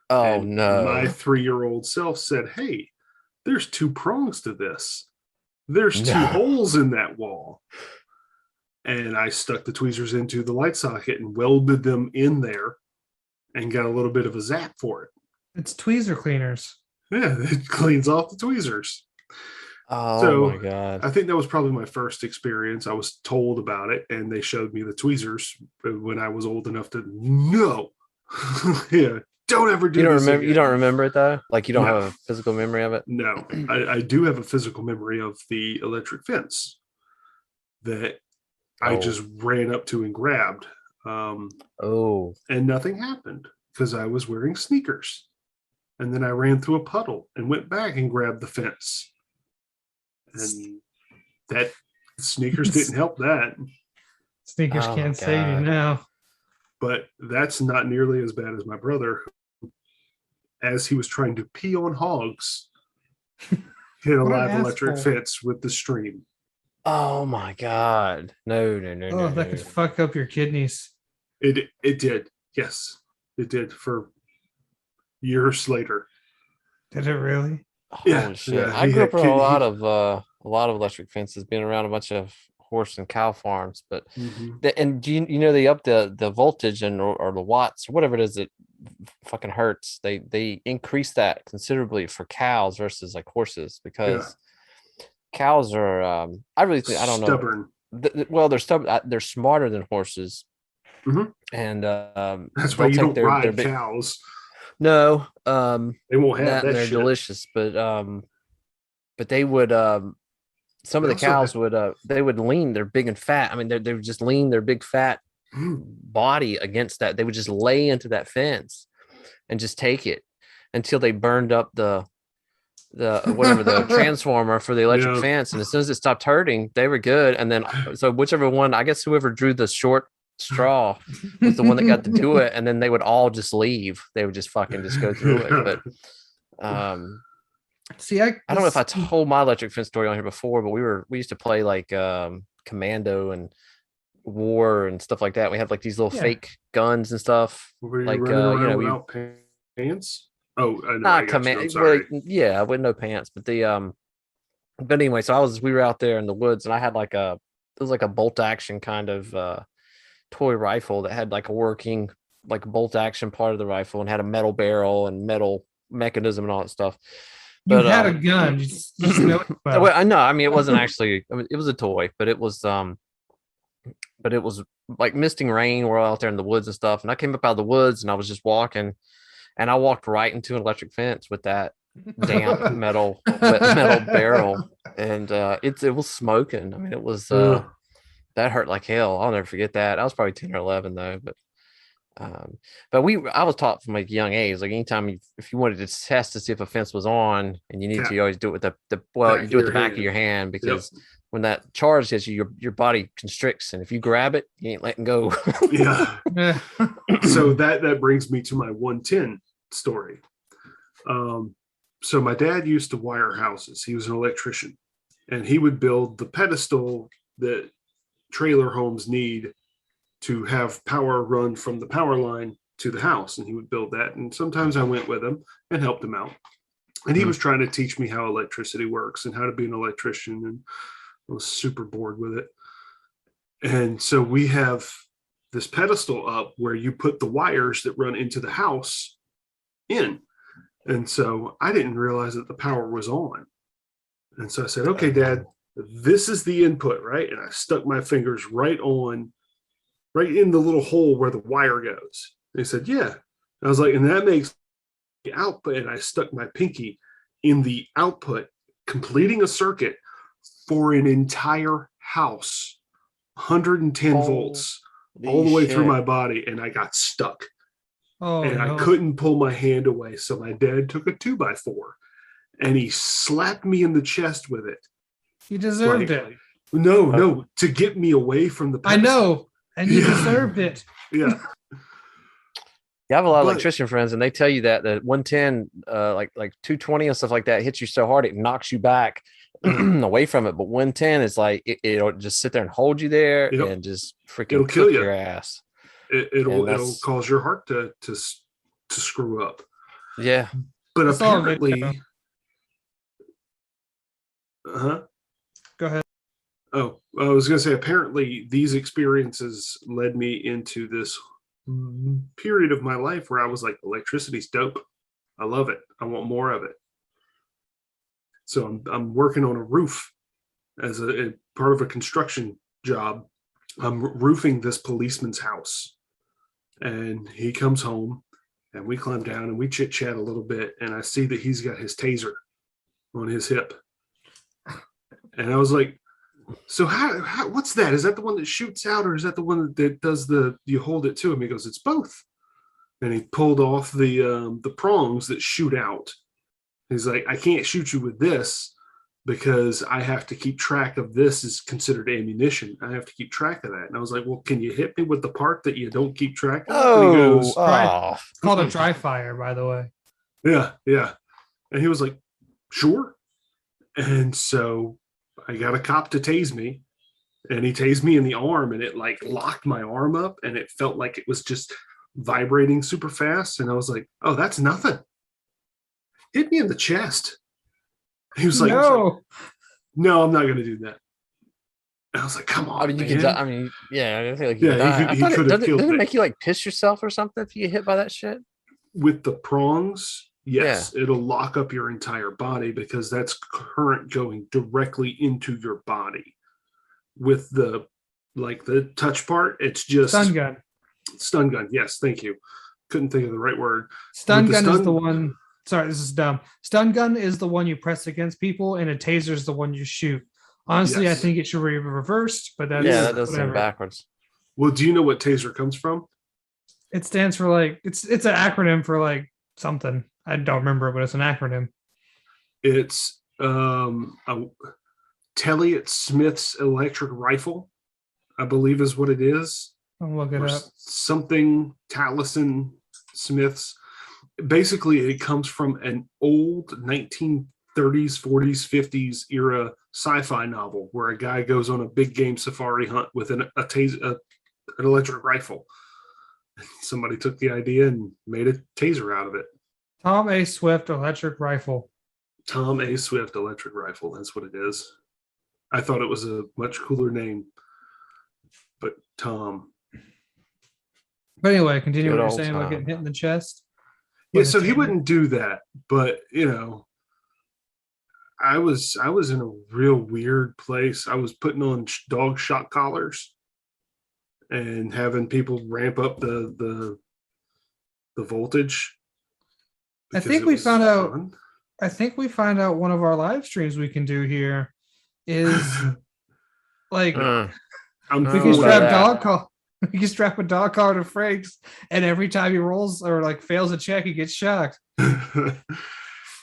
Oh And no. My 3-year-old self said, "Hey, there's 2 prongs to this. There's 2 No. holes in that wall." And I stuck the tweezers into the light socket and welded them in there and got a little bit of a zap for it. It's tweezer cleaners. Yeah, it cleans off the tweezers. Oh So, my god. I think that was probably my first experience. I was told about it and they showed me the tweezers when I was old enough to know. Yeah, don't ever do You don't this remember? You again. don't remember it though? Like you don't No. have a physical memory of it? No, I do have a physical memory of the electric fence that I Oh. just ran up to and grabbed. Oh. And nothing happened because I was wearing sneakers. And then I ran through a puddle and went back and grabbed the fence. And that sneakers didn't help that. Sneakers Oh my can't save you God. now. But that's not nearly as bad as my brother, as he was trying to pee on hogs, hit a What an live electric asshole. fence with the stream. Oh my God. No, no, no, Oh, no, that no. could fuck up your kidneys. It did. Yes, it did for years later. Did it really? Yeah, Holy shit. yeah, I he grew had up around kid- a lot of electric fences, being around a bunch of horse and cow farms, but Mhm. and do you know they up the voltage and or the watts or whatever it is that fucking hurts. They increase that considerably for cows versus like horses because cows are I really think I don't know. Stubborn. Well, they're stubborn. They're smarter than horses, Mhm. and That's why they'll you take don't their ride big. cows. No, They won't have that and that they're shit. delicious, but they would some of They the also cows have- would they would lean. They're big and fat. I mean, they would just lean their big fat body against that. They would just lay into that fence and just take it until they burned up the whatever the transformer for the electric Yeah. fence. And as soon as it stopped hurting, they were good. And then so whichever one, I guess whoever drew the short straw was the one that got to do it. And then they would all just leave. They would just fucking just go through it. But See, I don't know if I told my electric fence story on here before, but we used to play like Commando and War and stuff like that. We had like these little Yeah. fake guns and stuff. Were you Like running around you know, we without pants? Oh, I know. not I got you. I'm command. sorry. Yeah, I wouldn't know pants, but the but anyway, so we were out there in the woods, and I had like it was like a bolt action kind of toy rifle that had like a working like bolt action part of the rifle and had a metal barrel and metal mechanism and all that stuff. You But had a gun. You just know it well. well, I know. I mean, it wasn't actually. I mean, it was a toy, but it was like misting rain. We're out there in the woods and stuff, and I came up out of the woods, and I was just walking, and I walked right into an electric fence with that damp metal barrel, and it was smoking. I mean, it was Ugh. that hurt like hell. I'll never forget that. I was probably 10 or 11 though, but I was taught from like a young age, like anytime if you wanted to test to see if a fence was on, and you need to, you always do it with the Back you of do it with the your back of hand. your hand because when that charge hits you, your body constricts, and if you grab it, you ain't letting go. Yeah. Yeah. So that brings me to my 110 story. So my dad used to wire houses. He was an electrician, and he would build the pedestal that trailer homes need to have power run from the power line to the house. And he would build that. And sometimes I went with him and helped him out. And he was trying to teach me how electricity works and how to be an electrician. And I was super bored with it. And so we have this pedestal up where you put the wires that run into the house in. And so I didn't realize that the power was on. And so I said, okay, Dad, this is the input, right? And I stuck my fingers right in the little hole where the wire goes. And he said, yeah. And I was like, and that makes the output. And I stuck my pinky in the output, completing a circuit for an entire house, 110 volts, all the way through my body. And I got stuck. Oh, And no. I couldn't pull my hand away. So my dad took a 2x4 and he slapped me in the chest with it. You deserved it. No, to get me away from the I pedestal. know. And you Yeah. deserved it. Yeah. Yeah, I have a lot of But- electrician friends, and they tell you that the 110, like 220 and stuff like that, hits you so hard it knocks you back away from it. But 110 is like it'll just sit there and hold you there Yep. and just freaking It'll kill cook you. your ass. It'll cause your heart to screw up. Yeah, But It's all apparently, video. Go ahead. Oh, I was going to say, apparently these experiences led me into this period of my life where I was like, electricity's dope. I love it. I want more of it. So I'm working on a roof as a part of a construction job. I'm roofing this policeman's house, and he comes home, and we climb down and we chit chat a little bit, and I see that he's got his taser on his hip, and I was like, So what's that? Is that the one that shoots out, or is that the one that does you hold it to him? He goes, it's both. And he pulled off the prongs that shoot out. He's like, I can't shoot you with this because I have to keep track of this is considered ammunition. I have to keep track of that. And I was like, well, can you hit me with the part that you don't keep track of? And he goes, It's called a dry fire, by the way. yeah. And he was like, sure. And so I got a cop to tase me, and he tased me in the arm, and it like locked my arm up, and it felt like it was just vibrating super fast. And I was like, oh, that's nothing. Hit me in the chest. He was like, no, I'm not going to do that. And I was like, come on. I mean, you man. can. I mean, yeah. I feel like Yeah, die. he could have killed doesn't me. it make you like piss yourself or something if you get hit by that shit? With the prongs, yes, it'll lock up your entire body because that's current going directly into your body. With the touch part, it's just Stun gun. Stun gun. Yes, thank you. Couldn't think of the right word. Stun gun is the one. Sorry, this is dumb. Stun gun is the one you press against people, and a taser is the one you shoot. Honestly, Yes. I think it should be reversed, but that's Yeah, that does whatever. seem backwards. Well, do you know what taser comes from? It stands for like it's an acronym for like something. I don't remember, but it's an acronym. It's Telliot Smith's electric rifle, I believe is what it is. I'll look it Or up. something Tallison Smith's. Basically, it comes from an old 1930s, 40s, 50s era sci-fi novel where a guy goes on a big game safari hunt with an electric rifle. Somebody took the idea and made a taser out of it. Tom A. Swift electric rifle. Tom A. Swift electric rifle. That's what it is. I thought it was a much cooler name, but Tom. But anyway, continue Good what you're old saying about Tom. getting hit in the chest. Yeah, With a so he taser. wouldn't do that, but I was in a real weird place. I was putting on dog shock collars and having people ramp up the voltage. I because think it we was found out. fun. I think we find out one of our live streams we can do here is like Mm. I'm we thinking can Oh, strap that. dog call. We can strap a dog collar to Frakes, and every time he rolls or like fails a check, he gets shocked.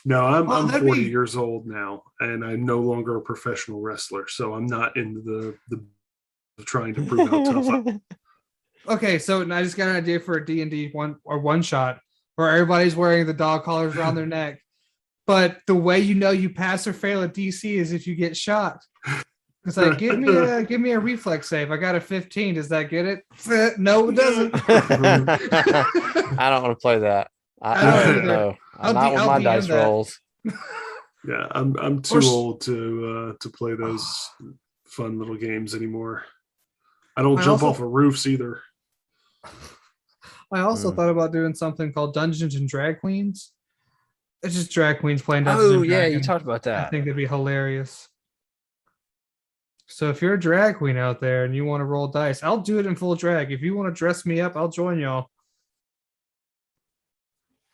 No, I'm Oh, that'd 40 be- years old now, and I'm no longer a professional wrestler, so I'm not into the trying to prove how tough I am. Okay, so I just got an idea for a D&D one shot where everybody's wearing the dog collars around their neck. But the way you know you pass or fail at DC is if you get shot. It's like give me a reflex save. I got a 15. Does that get it? No, it doesn't. I don't want to play that. I don't don't either. know. I'll Not with my DM dice that. rolls. Yeah, I'm too Or s- old to play those fun little games anymore. I don't I jump also- off of roofs either. I also thought about doing something called Dungeons and Drag Queens. It's just drag queens playing Dungeons Oh and yeah, you Dragons. talked about I that. think that'd be hilarious. So if you're a drag queen out there and you want to roll dice, I'll do it in full drag. If you want to dress me up, I'll join y'all.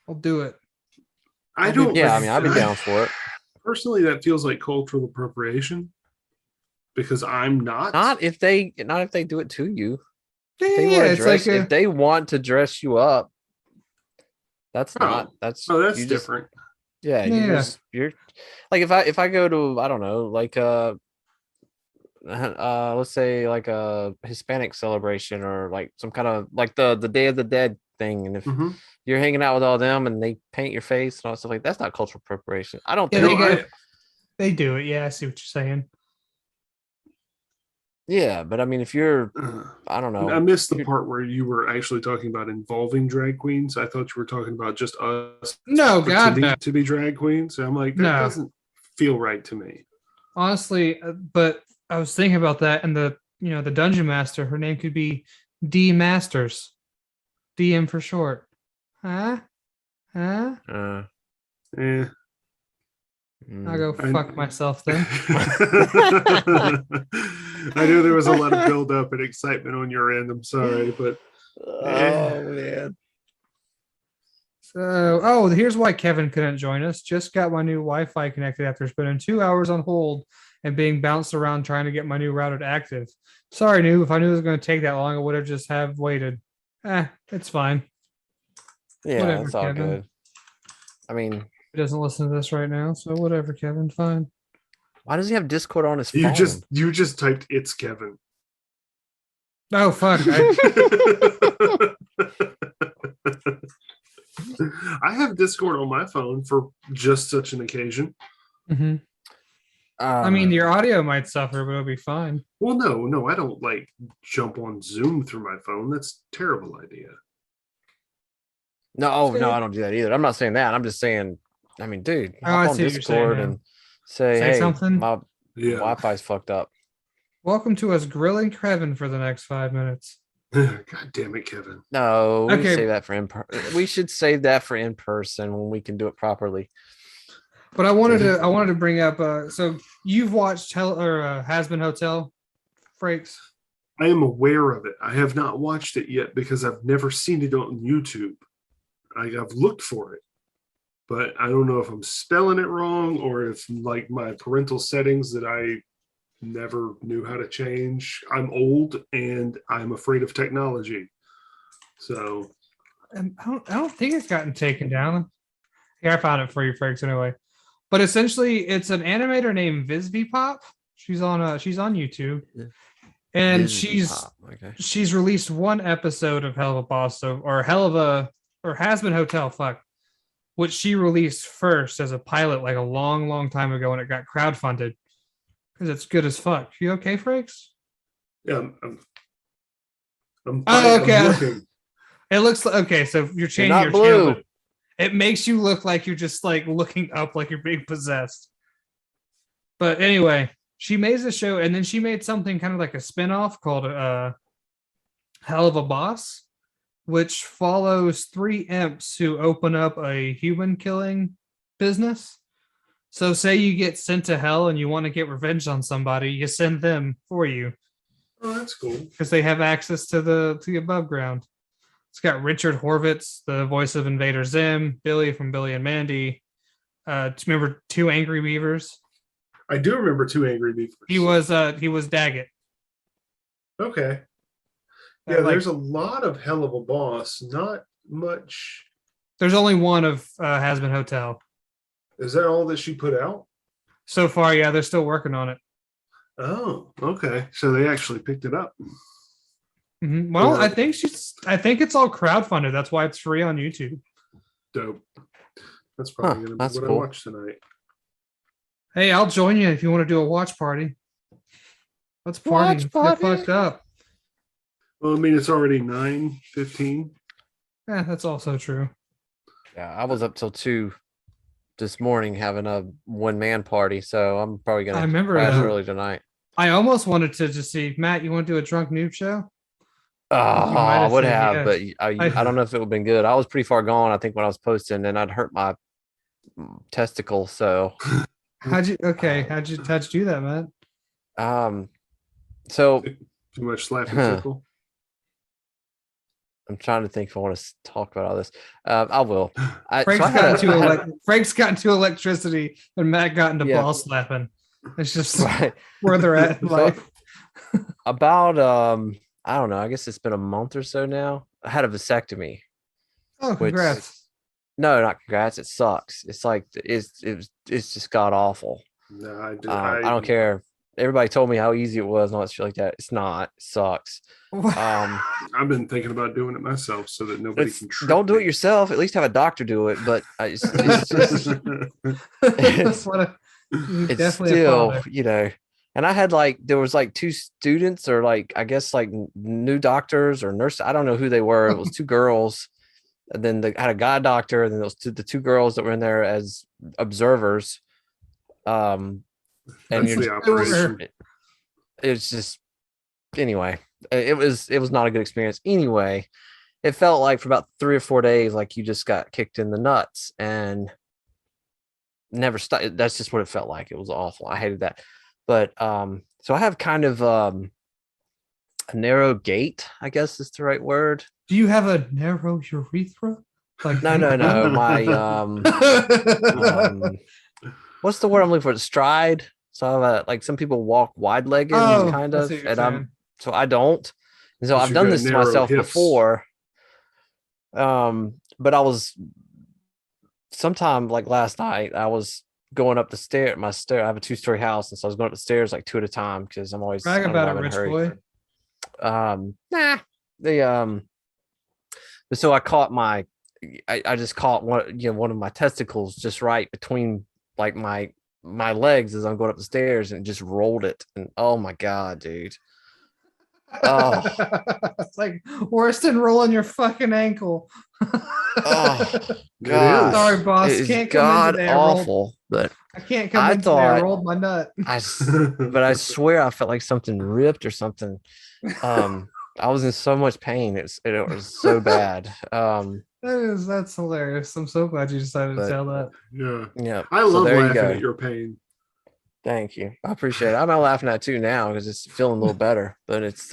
I'll do it. I don't. Yeah, I mean, I'd be down for it. Personally, that feels like cultural appropriation because I'm not. Not if they do it to you. Yeah, If they yeah, want to it's dress, like if they want to dress you up, that's Oh. not. That's Oh, that's you just- different. Yeah, Yeah. you're like if I go to I don't know like let's say like a Hispanic celebration or like some kind of like the Day of the Dead thing, and if Mhm. you're hanging out with all them and they paint your face and all stuff like that's not cultural appropriation. I don't Yeah, think. No, they do it. Yeah, I see what you're saying. Yeah, but I mean, if you're, I don't know. I missed the You're- part where you were actually talking about involving drag queens. I thought you were talking about just us No, God, pretending no. to be drag queens. I'm like, that No. doesn't feel right to me. Honestly, but I was thinking about that, and the dungeon master, her name could be D Masters, DM for short. Huh? Uh, Eh. I'll go I- fuck myself then. I knew there was a lot of build up and excitement on your end. I'm sorry, but oh man. So, here's why Kevin couldn't join us. Just got my new Wi-Fi connected after spending 2 hours on hold and being bounced around trying to get my new router active. Sorry, Noob. If I knew it was going to take that long, I would have just have waited. It's fine. Yeah, Whatever, it's all Kevin. good. I mean, He doesn't listen to this right now, so whatever, Kevin. Fine. why does he have Discord on his phone? You just typed "it's Kevin." Oh fuck! I have Discord on my phone for just such an occasion. Mhm. I mean, your audio might suffer, but it'll be fine. Well, no, I don't like jump on Zoom through my phone. That's a terrible idea. no, I don't do that either. I'm not saying that. I'm just saying, I mean, dude, Oh, I hop on see what you're saying Discord now. and say, Say hey, something? my Yeah. Wi-Fi's fucked up. Welcome to us grilling Kevin for the next 5 minutes. God damn it, Kevin. No, we Okay. save that for we should save that for in person when we can do it properly. But I wanted to bring up. So you've watched Has Been Hotel, Frakes? I am aware of it. I have not watched it yet because I've never seen it on YouTube. I've looked for it, but I don't know if I'm spelling it wrong or if like my parental settings that I never knew how to change. I'm old and I'm afraid of technology. So And I don't think it's gotten taken down. Here, I found it for you, Frakes. Anyway, but essentially, it's an animator named Visvipop. She's on YouTube, and she's released one episode of Hell of a Boss, or Has Been Hotel, which she released first as a pilot like a long time ago, and it got crowdfunded because it's good as fuck. You okay, Frakes? yeah, I'm okay. I'm looking. It looks like, okay. So you're changing not your blue. channel. But it makes you look like you're just like looking up, like you're being possessed. But anyway, she made this show, and then she made something kind of like a spinoff called Hell of a Boss, which follows 3 imps who open up a human killing business. So say you get sent to hell and you want to get revenge on somebody, you send them for you. Oh, that's cool. Because they have access to the above ground. It's got Richard Horvitz, the voice of Invader Zim, Billy from Billy and Mandy. Remember 2 Angry Beavers? I do remember 2 Angry Beavers. He was Daggett. Okay. Yeah, there's a lot of Hell of a Boss. Not much. There's only one of Has Been Hotel. Is that all that she put out? So far, yeah, they're still working on it. Oh, okay. So they actually picked it up. Mm-hmm. Well, I think it's all crowdfunded. That's why it's free on YouTube. Dope. That's probably gonna be what cool. I watch tonight. Hey, I'll join you if you want to do a watch party. Let's party. Get fucked up. Well, I mean, it's already 9:15. Yeah, that's also true. Yeah, I was up till 2 this morning having a 1-man party, so I'm probably gonna crash early tonight. I almost wanted to just see, Matt, you want to do a drunk noob show? Oh, I would have, yes. but I don't know if it would have been good. I was pretty far gone, I think, when I was posting, and I'd hurt my testicle. So how'd you do that, Matt? So too much slapping tickle. I'm trying to think if I want to talk about all this. I will. Frank's got into electricity, and Matt got into ball slapping. It's just where they're at in life. About I don't know. I guess it's been a month or so now. I had a vasectomy. Oh, congrats! No, not congrats. It sucks. It's like it's just god awful. No, I don't care. Everybody told me how easy it was and all that shit like that. It's not. It sucks. I've been thinking about doing it myself so that nobody can. Don't do it yourself. At least have a doctor do it. But it's just it's still, you know. And I had there was 2 students, or I guess new doctors or nurses. I don't know who they were. It was 2 girls, and then I had a guy doctor, and then those the 2 girls that were in there as observers. And it's just, anyway, it was not a good experience. Anyway, it felt like for about 3 or 4 days, like you just got kicked in the nuts and never stopped. That's just what it felt like. It was awful. I hated that. But so I have kind of a narrow gate, I guess is the right word. Do you have a narrow urethra? No. My what's the word I'm looking for? Stride. So like some people walk wide-legged, Oh, kind I of, see what you're and saying. I don't. And so 'Cause I've you done got this to narrow myself hips. before. But I was sometime like last night, I was going up the stair. I have a 2-story house, and so I was going up the stairs like 2 at a time because I'm always, I Brag don't know, about it, I'm in a rich hurry. boy. Nah. So I caught I just caught one of my testicles just right between like my legs as I'm going up the stairs, and just rolled it. And oh my god, dude. Oh. It's like worse than rolling your fucking ankle. Oh It god. is. Sorry, boss. It is Can't come in god today. I rolled. awful. But I can't come I in today. I thought rolled my nut. but I swear I felt like something ripped or something. I was in so much pain. It was so bad. That's hilarious. I'm so glad you decided to But tell that. Yeah. yeah. I So love there you laughing go. at your pain. Thank you. I appreciate it. I'm not laughing at it too now because it's feeling a little better. But it's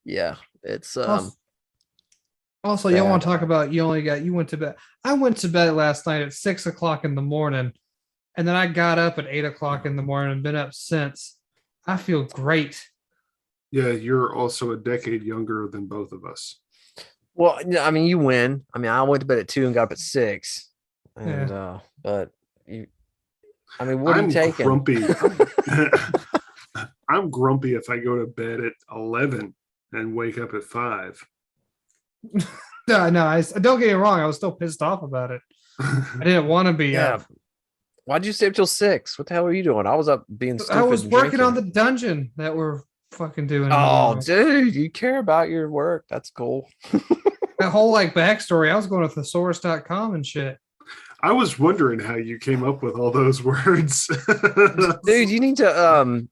yeah, it's Also, you want bad. to talk about you went to bed. I went to bed last night at 6 o'clock in the morning, and then I got up at 8 o'clock in the morning and been up since. I feel great. Yeah, you're also a decade younger than both of us. Well, I mean, you win. I mean, I went to bed at 2 and got up at 6. And but you, I mean, what are you taking? Grumpy. I'm grumpy if I go to bed at 11 and wake up at 5. No, I don't get me wrong. I was still pissed off about it. I didn't want to be Yeah. up. Why'd you stay up till 6? What the hell were you doing? I was up being stupid. I was and working on drinking. the dungeon that we're fucking doing. Oh, dude, you care about your work. That's cool. That whole like backstory. I was going to thesaurus.com and shit. I was wondering how you came up with all those words. Dude, you need to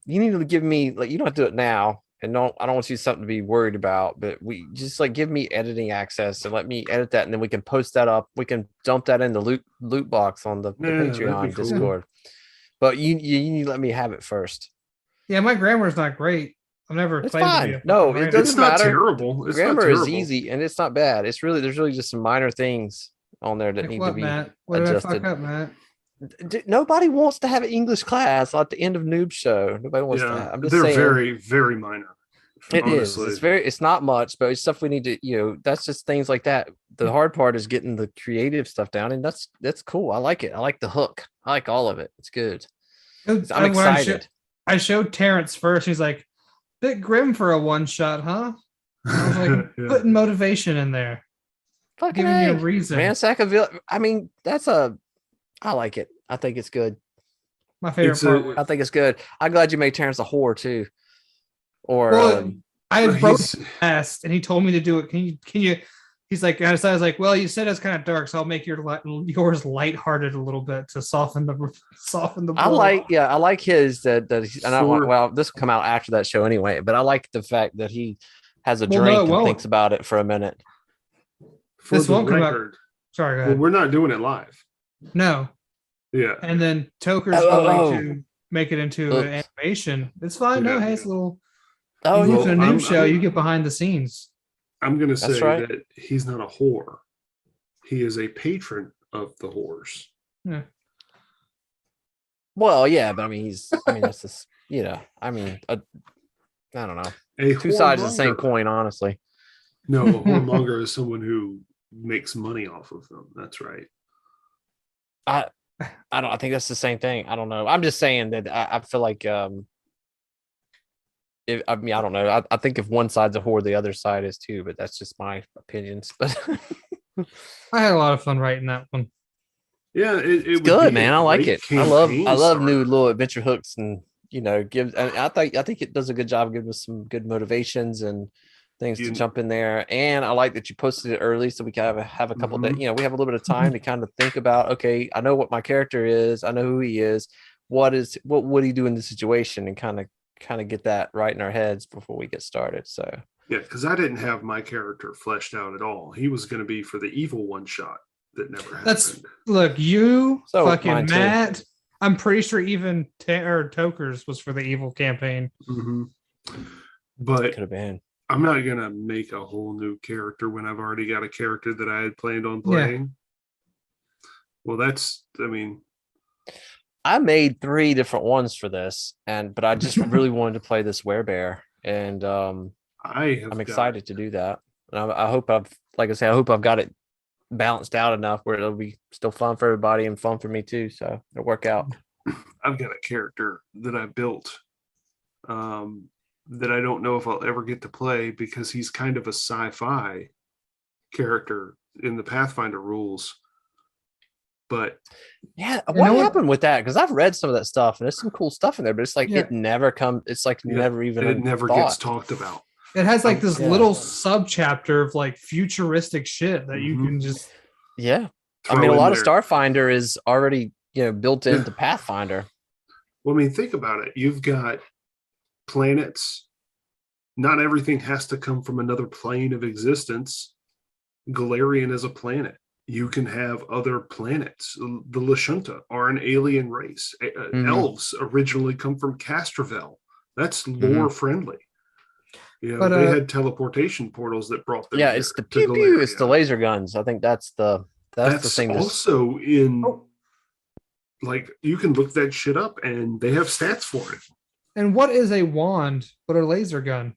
give me, like, you don't have to do it now. And I don't want you something to be worried about, but we just like give me editing access and let me edit that, and then we can post that up. We can dump that in the loot box on the that'd be Patreon cool. Discord. But you need to let me have it first. Yeah, my grammar's not great. I've never It's claimed to be fine. a No, fucking it writer. doesn't It's not matter. terrible. It's not Grammar is terrible. easy and it's not bad. There's really just some minor things on there that Like need what, to be Matt? What did adjusted. I fuck up, Matt? Nobody wants to have an English class at the end of Noob Show. Nobody wants Yeah, that. I'm just they're saying. very, very minor. It honestly. is. It's not much, but it's stuff we need to, that's just things like that. The hard part is getting the creative stuff down, and that's cool. I like it. I like the hook. I like all of it. It's good. I'm When excited. I showed Terrence first. He's like, bit grim for a one shot, huh? I was like, Yeah. putting motivation in there. Fucking Giving me a A. reason. Man, Sackaville. I mean, I like it. I think it's good. My favorite It's part a- was I think it's good. I'm glad you made Terrence a whore too. Or well, I had broke He's- fast and he told me to do it. Can you he's like, I was like, well, you said it's kind of dark, so I'll make yours lighthearted a little bit to soften the I blow. like his that he's, and For- well, this will come out after that show anyway, but I like the fact that he has a Well, no, drink it and won't. thinks about it for a minute. For This the won't come out. record, Sorry, go well, ahead. we're not doing it live. No. Yeah. And then Toker's Oh, going to make it into an Oops. animation. It's fine. No, Yeah. hey, it's a little Oh, you yeah. go to a Well, new I'm- show, you get behind the scenes. I'm going to That's say right. that he's not a whore. He is a patron of the whores. Well, yeah, but I mean, that's just, I mean, I don't know. A Two sides of the same whoremonger. coin, honestly. No, a whoremonger is someone who makes money off of them. That's right. I think that's the same thing. I don't know. I'm just saying that I feel like, I don't know. I think if one side's a whore, the other side is too, but that's just my opinions. But I had a lot of fun writing that one. Yeah, it it's would good, be a man. I like great it. I love campaign new starter. little adventure hooks, and I think it does a good job of giving us some good motivations and things to You- jump in there. And I like that you posted it early, so we can have a couple Mhm. days. We have a little bit of time to kind of think about. Okay, I know what my character is. I know who he is. What would he do in this situation, and kind of get that right in our heads before we get started. So Yeah, because I didn't have my character fleshed out at all. He was going to be for the evil one shot that never happened. That's look, you So, fucking mine too. Matt. I'm pretty sure even Tokers was for the evil campaign. Mhm. But could have been. I'm not going to make a whole new character when I've already got a character that I had planned on Yeah. playing. Well, I mean, I made 3 different ones for this, but I just really wanted to play this werebear, and I'm excited to do that. And I hope like I say, I hope I've got it balanced out enough where it'll be still fun for everybody and fun for me too. So it'll work out. I've got a character that I built that I don't know if I'll ever get to play because he's kind of a sci-fi character in the Pathfinder rules. But yeah, what happened with that? Because I've read some of that stuff and there's some cool stuff in there, but it's like it never comes. It's like never even. It never gets talked about. It has like this little sub chapter of like futuristic shit that you can just. Yeah, I mean, a lot of Starfinder is already built into Pathfinder. Well, I mean, think about it. You've got planets. Not everything has to come from another plane of existence. Galarian is a planet. You can have other planets. The Lashunta are an alien race. Elves originally come from Castrovel. That's lore friendly. But, they had teleportation portals that brought them. Yeah, it's the pew pew. It's the laser guns. I think that's the thing. Also in like you can look that shit up and they have stats for it. And what is a wand but a laser gun?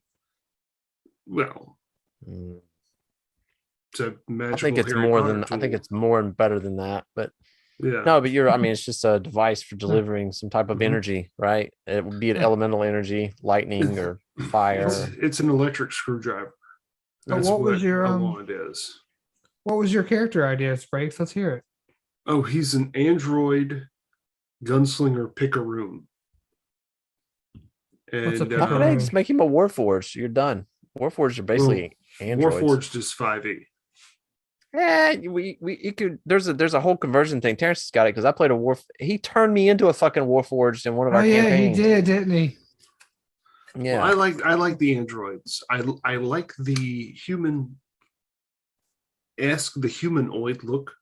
Well, it's a magical. I think it's more than. I think it's more and better than that. But yeah, no. But I mean, it's just a device for delivering some type of energy, right? It would be an elemental energy, lightning or fire. It's an electric screwdriver. That's what was your wand is? What was your character idea, Frakes? Let's hear it. Oh, he's an android gunslinger picaroon. And how can I just make him a Warforged? You're done. Warforged are basically androids. Warforged is 5e. Yeah, we could. There's a whole conversion thing. Terrence has got it because I played a He turned me into a fucking Warforged in one of our campaigns. He did, didn't he? Yeah, well, I like the androids. I like the human. The humanoid look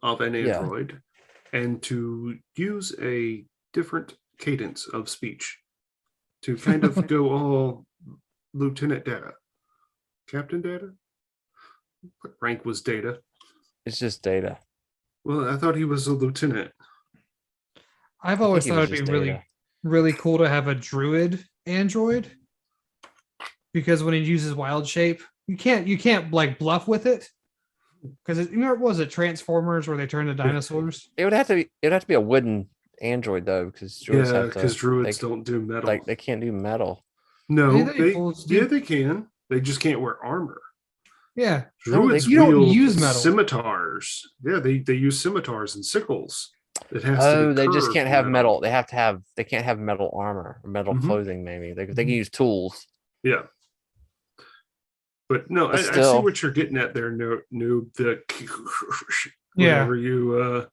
of an android, and to use a different cadence of speech, to kind of go all Lieutenant Data, Captain Data. What rank was Data? It's just Data. Well, I thought he was a lieutenant. I've always thought it'd be really cool to have a druid android, because when he uses wild shape, you can't like bluff with it. Because was it Transformers where they turn to dinosaurs? It would have to be a wooden android though, because druids don't do metal. Like they can't do metal. No, they can. They just can't wear armor. Yeah, druids you don't use metal. Scimitars. Yeah, they use scimitars and sickles. It has to be they just can't have metal. They can't have metal armor or metal clothing. Maybe they can use tools. Yeah. But no, I see what you're getting at there, noob. The whatever you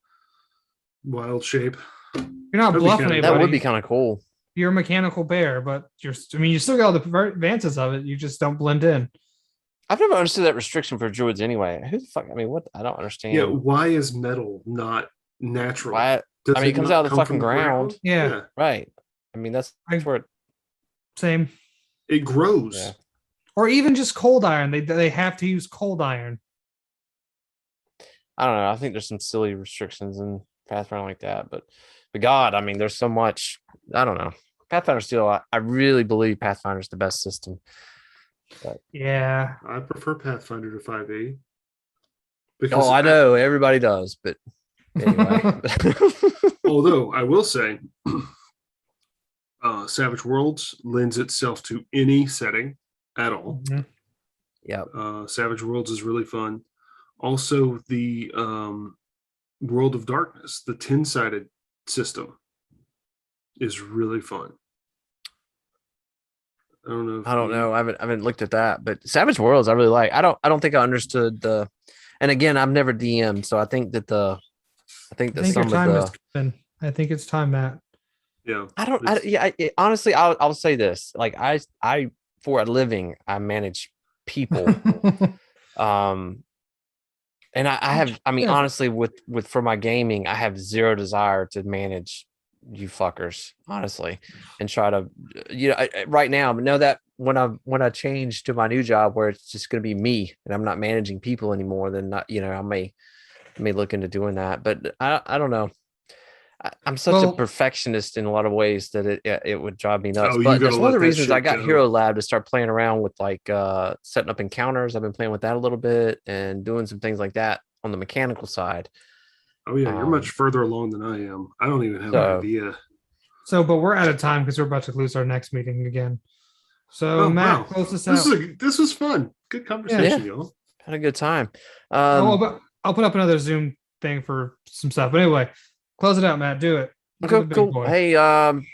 wild shape. You're not bluffing anybody. That would be kind of cool. You're a mechanical bear, but you still got all the advances of it. You just don't blend in. I've never understood that restriction for druids anyway. Who the fuck? I mean, what? I don't understand. Yeah, why is metal not natural? Why? It comes out of the fucking ground. Yeah. Right. I mean, that's where it. Same. It grows. Yeah. Or even just cold iron. They have to use cold iron. I don't know. I think there's some silly restrictions in Pathfinder like that, but God, I mean, there's so much. I don't know. Pathfinder still. I really believe Pathfinder is the best system. But, yeah, I prefer Pathfinder to 5e. Oh, I know everybody does, but anyway. Although I will say, Savage Worlds lends itself to any setting at all. Mm-hmm. Yeah. Savage Worlds is really fun. Also, the World of Darkness, the 10-sided system, is really fun. I don't know. I haven't looked at that, but Savage Worlds I really like. I don't think I understood the. And again, I've never DM'd, so I think that I think it's time, Matt. Yeah. Honestly, I'll say this. Like I for a living, I manage people. And honestly, with for my gaming, I have zero desire to manage you fuckers, honestly, and try to, right now, but know that when I change to my new job where it's just going to be me and I'm not managing people anymore, then I may look into doing that. But I don't know. I'm such a Well- perfectionist in a lot of ways that it would drive me nuts. Oh, you But gotta that's one of let the that reasons I shit got go. Hero Lab to start playing around with like setting up encounters. I've been playing with that a little bit and doing some things like that on the mechanical side. Oh yeah, you're much Um, further along than I am. I don't even have an So- idea. So, but we're out of time because we're about to lose our next meeting again. So, Oh Matt, wow, close this this out. this was fun. Good conversation, Yeah. y'all. Had a good time. I'll put up another Zoom thing for some stuff. But anyway, close it out, Matt. Do it. You're the Okay, big cool. boy. Hey,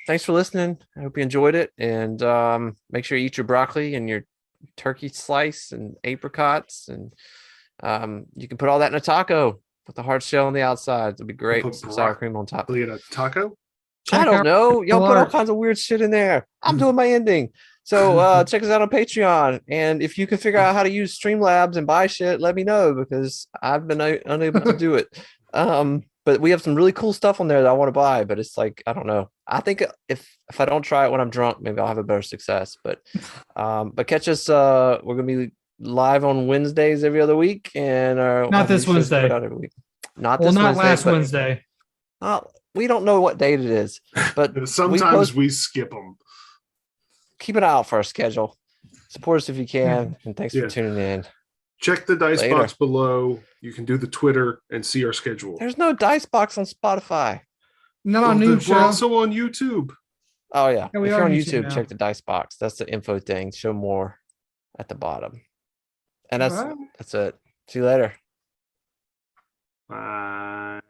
thanks for listening. I hope you enjoyed it. And make sure you eat your broccoli and your turkey slice and apricots. And you can put all that in a taco with the hard shell on the outside. It'll be great. put Some sour cream on top. Look at a taco. I Check don't out know. Y'all put all art. kinds of weird shit in there. I'm doing my ending. So check us out on Patreon. And if you can figure out how to use Streamlabs and buy shit, let me know because I've been unable to do it. But we have some really cool stuff on there that I want to buy, but it's like, I don't know. I think if I don't try it when I'm drunk, maybe I'll have a better success. But catch us. We're gonna be live on Wednesdays every other week, and Not this Wednesday. Out every week. Not Well, this not Wednesday, last but, Wednesday. we don't know what date it is, but Sometimes we skip them. keep an eye out for our schedule. Support us if you can, and thanks Yeah. for tuning in. Check the dice Later. box below. You can do the Twitter and see our schedule. There's no dice box on Spotify. Not on Well, new we're show. also on YouTube. Oh yeah, Yeah, we if are you're on on YouTube YouTube, now. check the dice box. That's the info thing. Show more at the bottom, and Bye. that's it. See you later. Bye.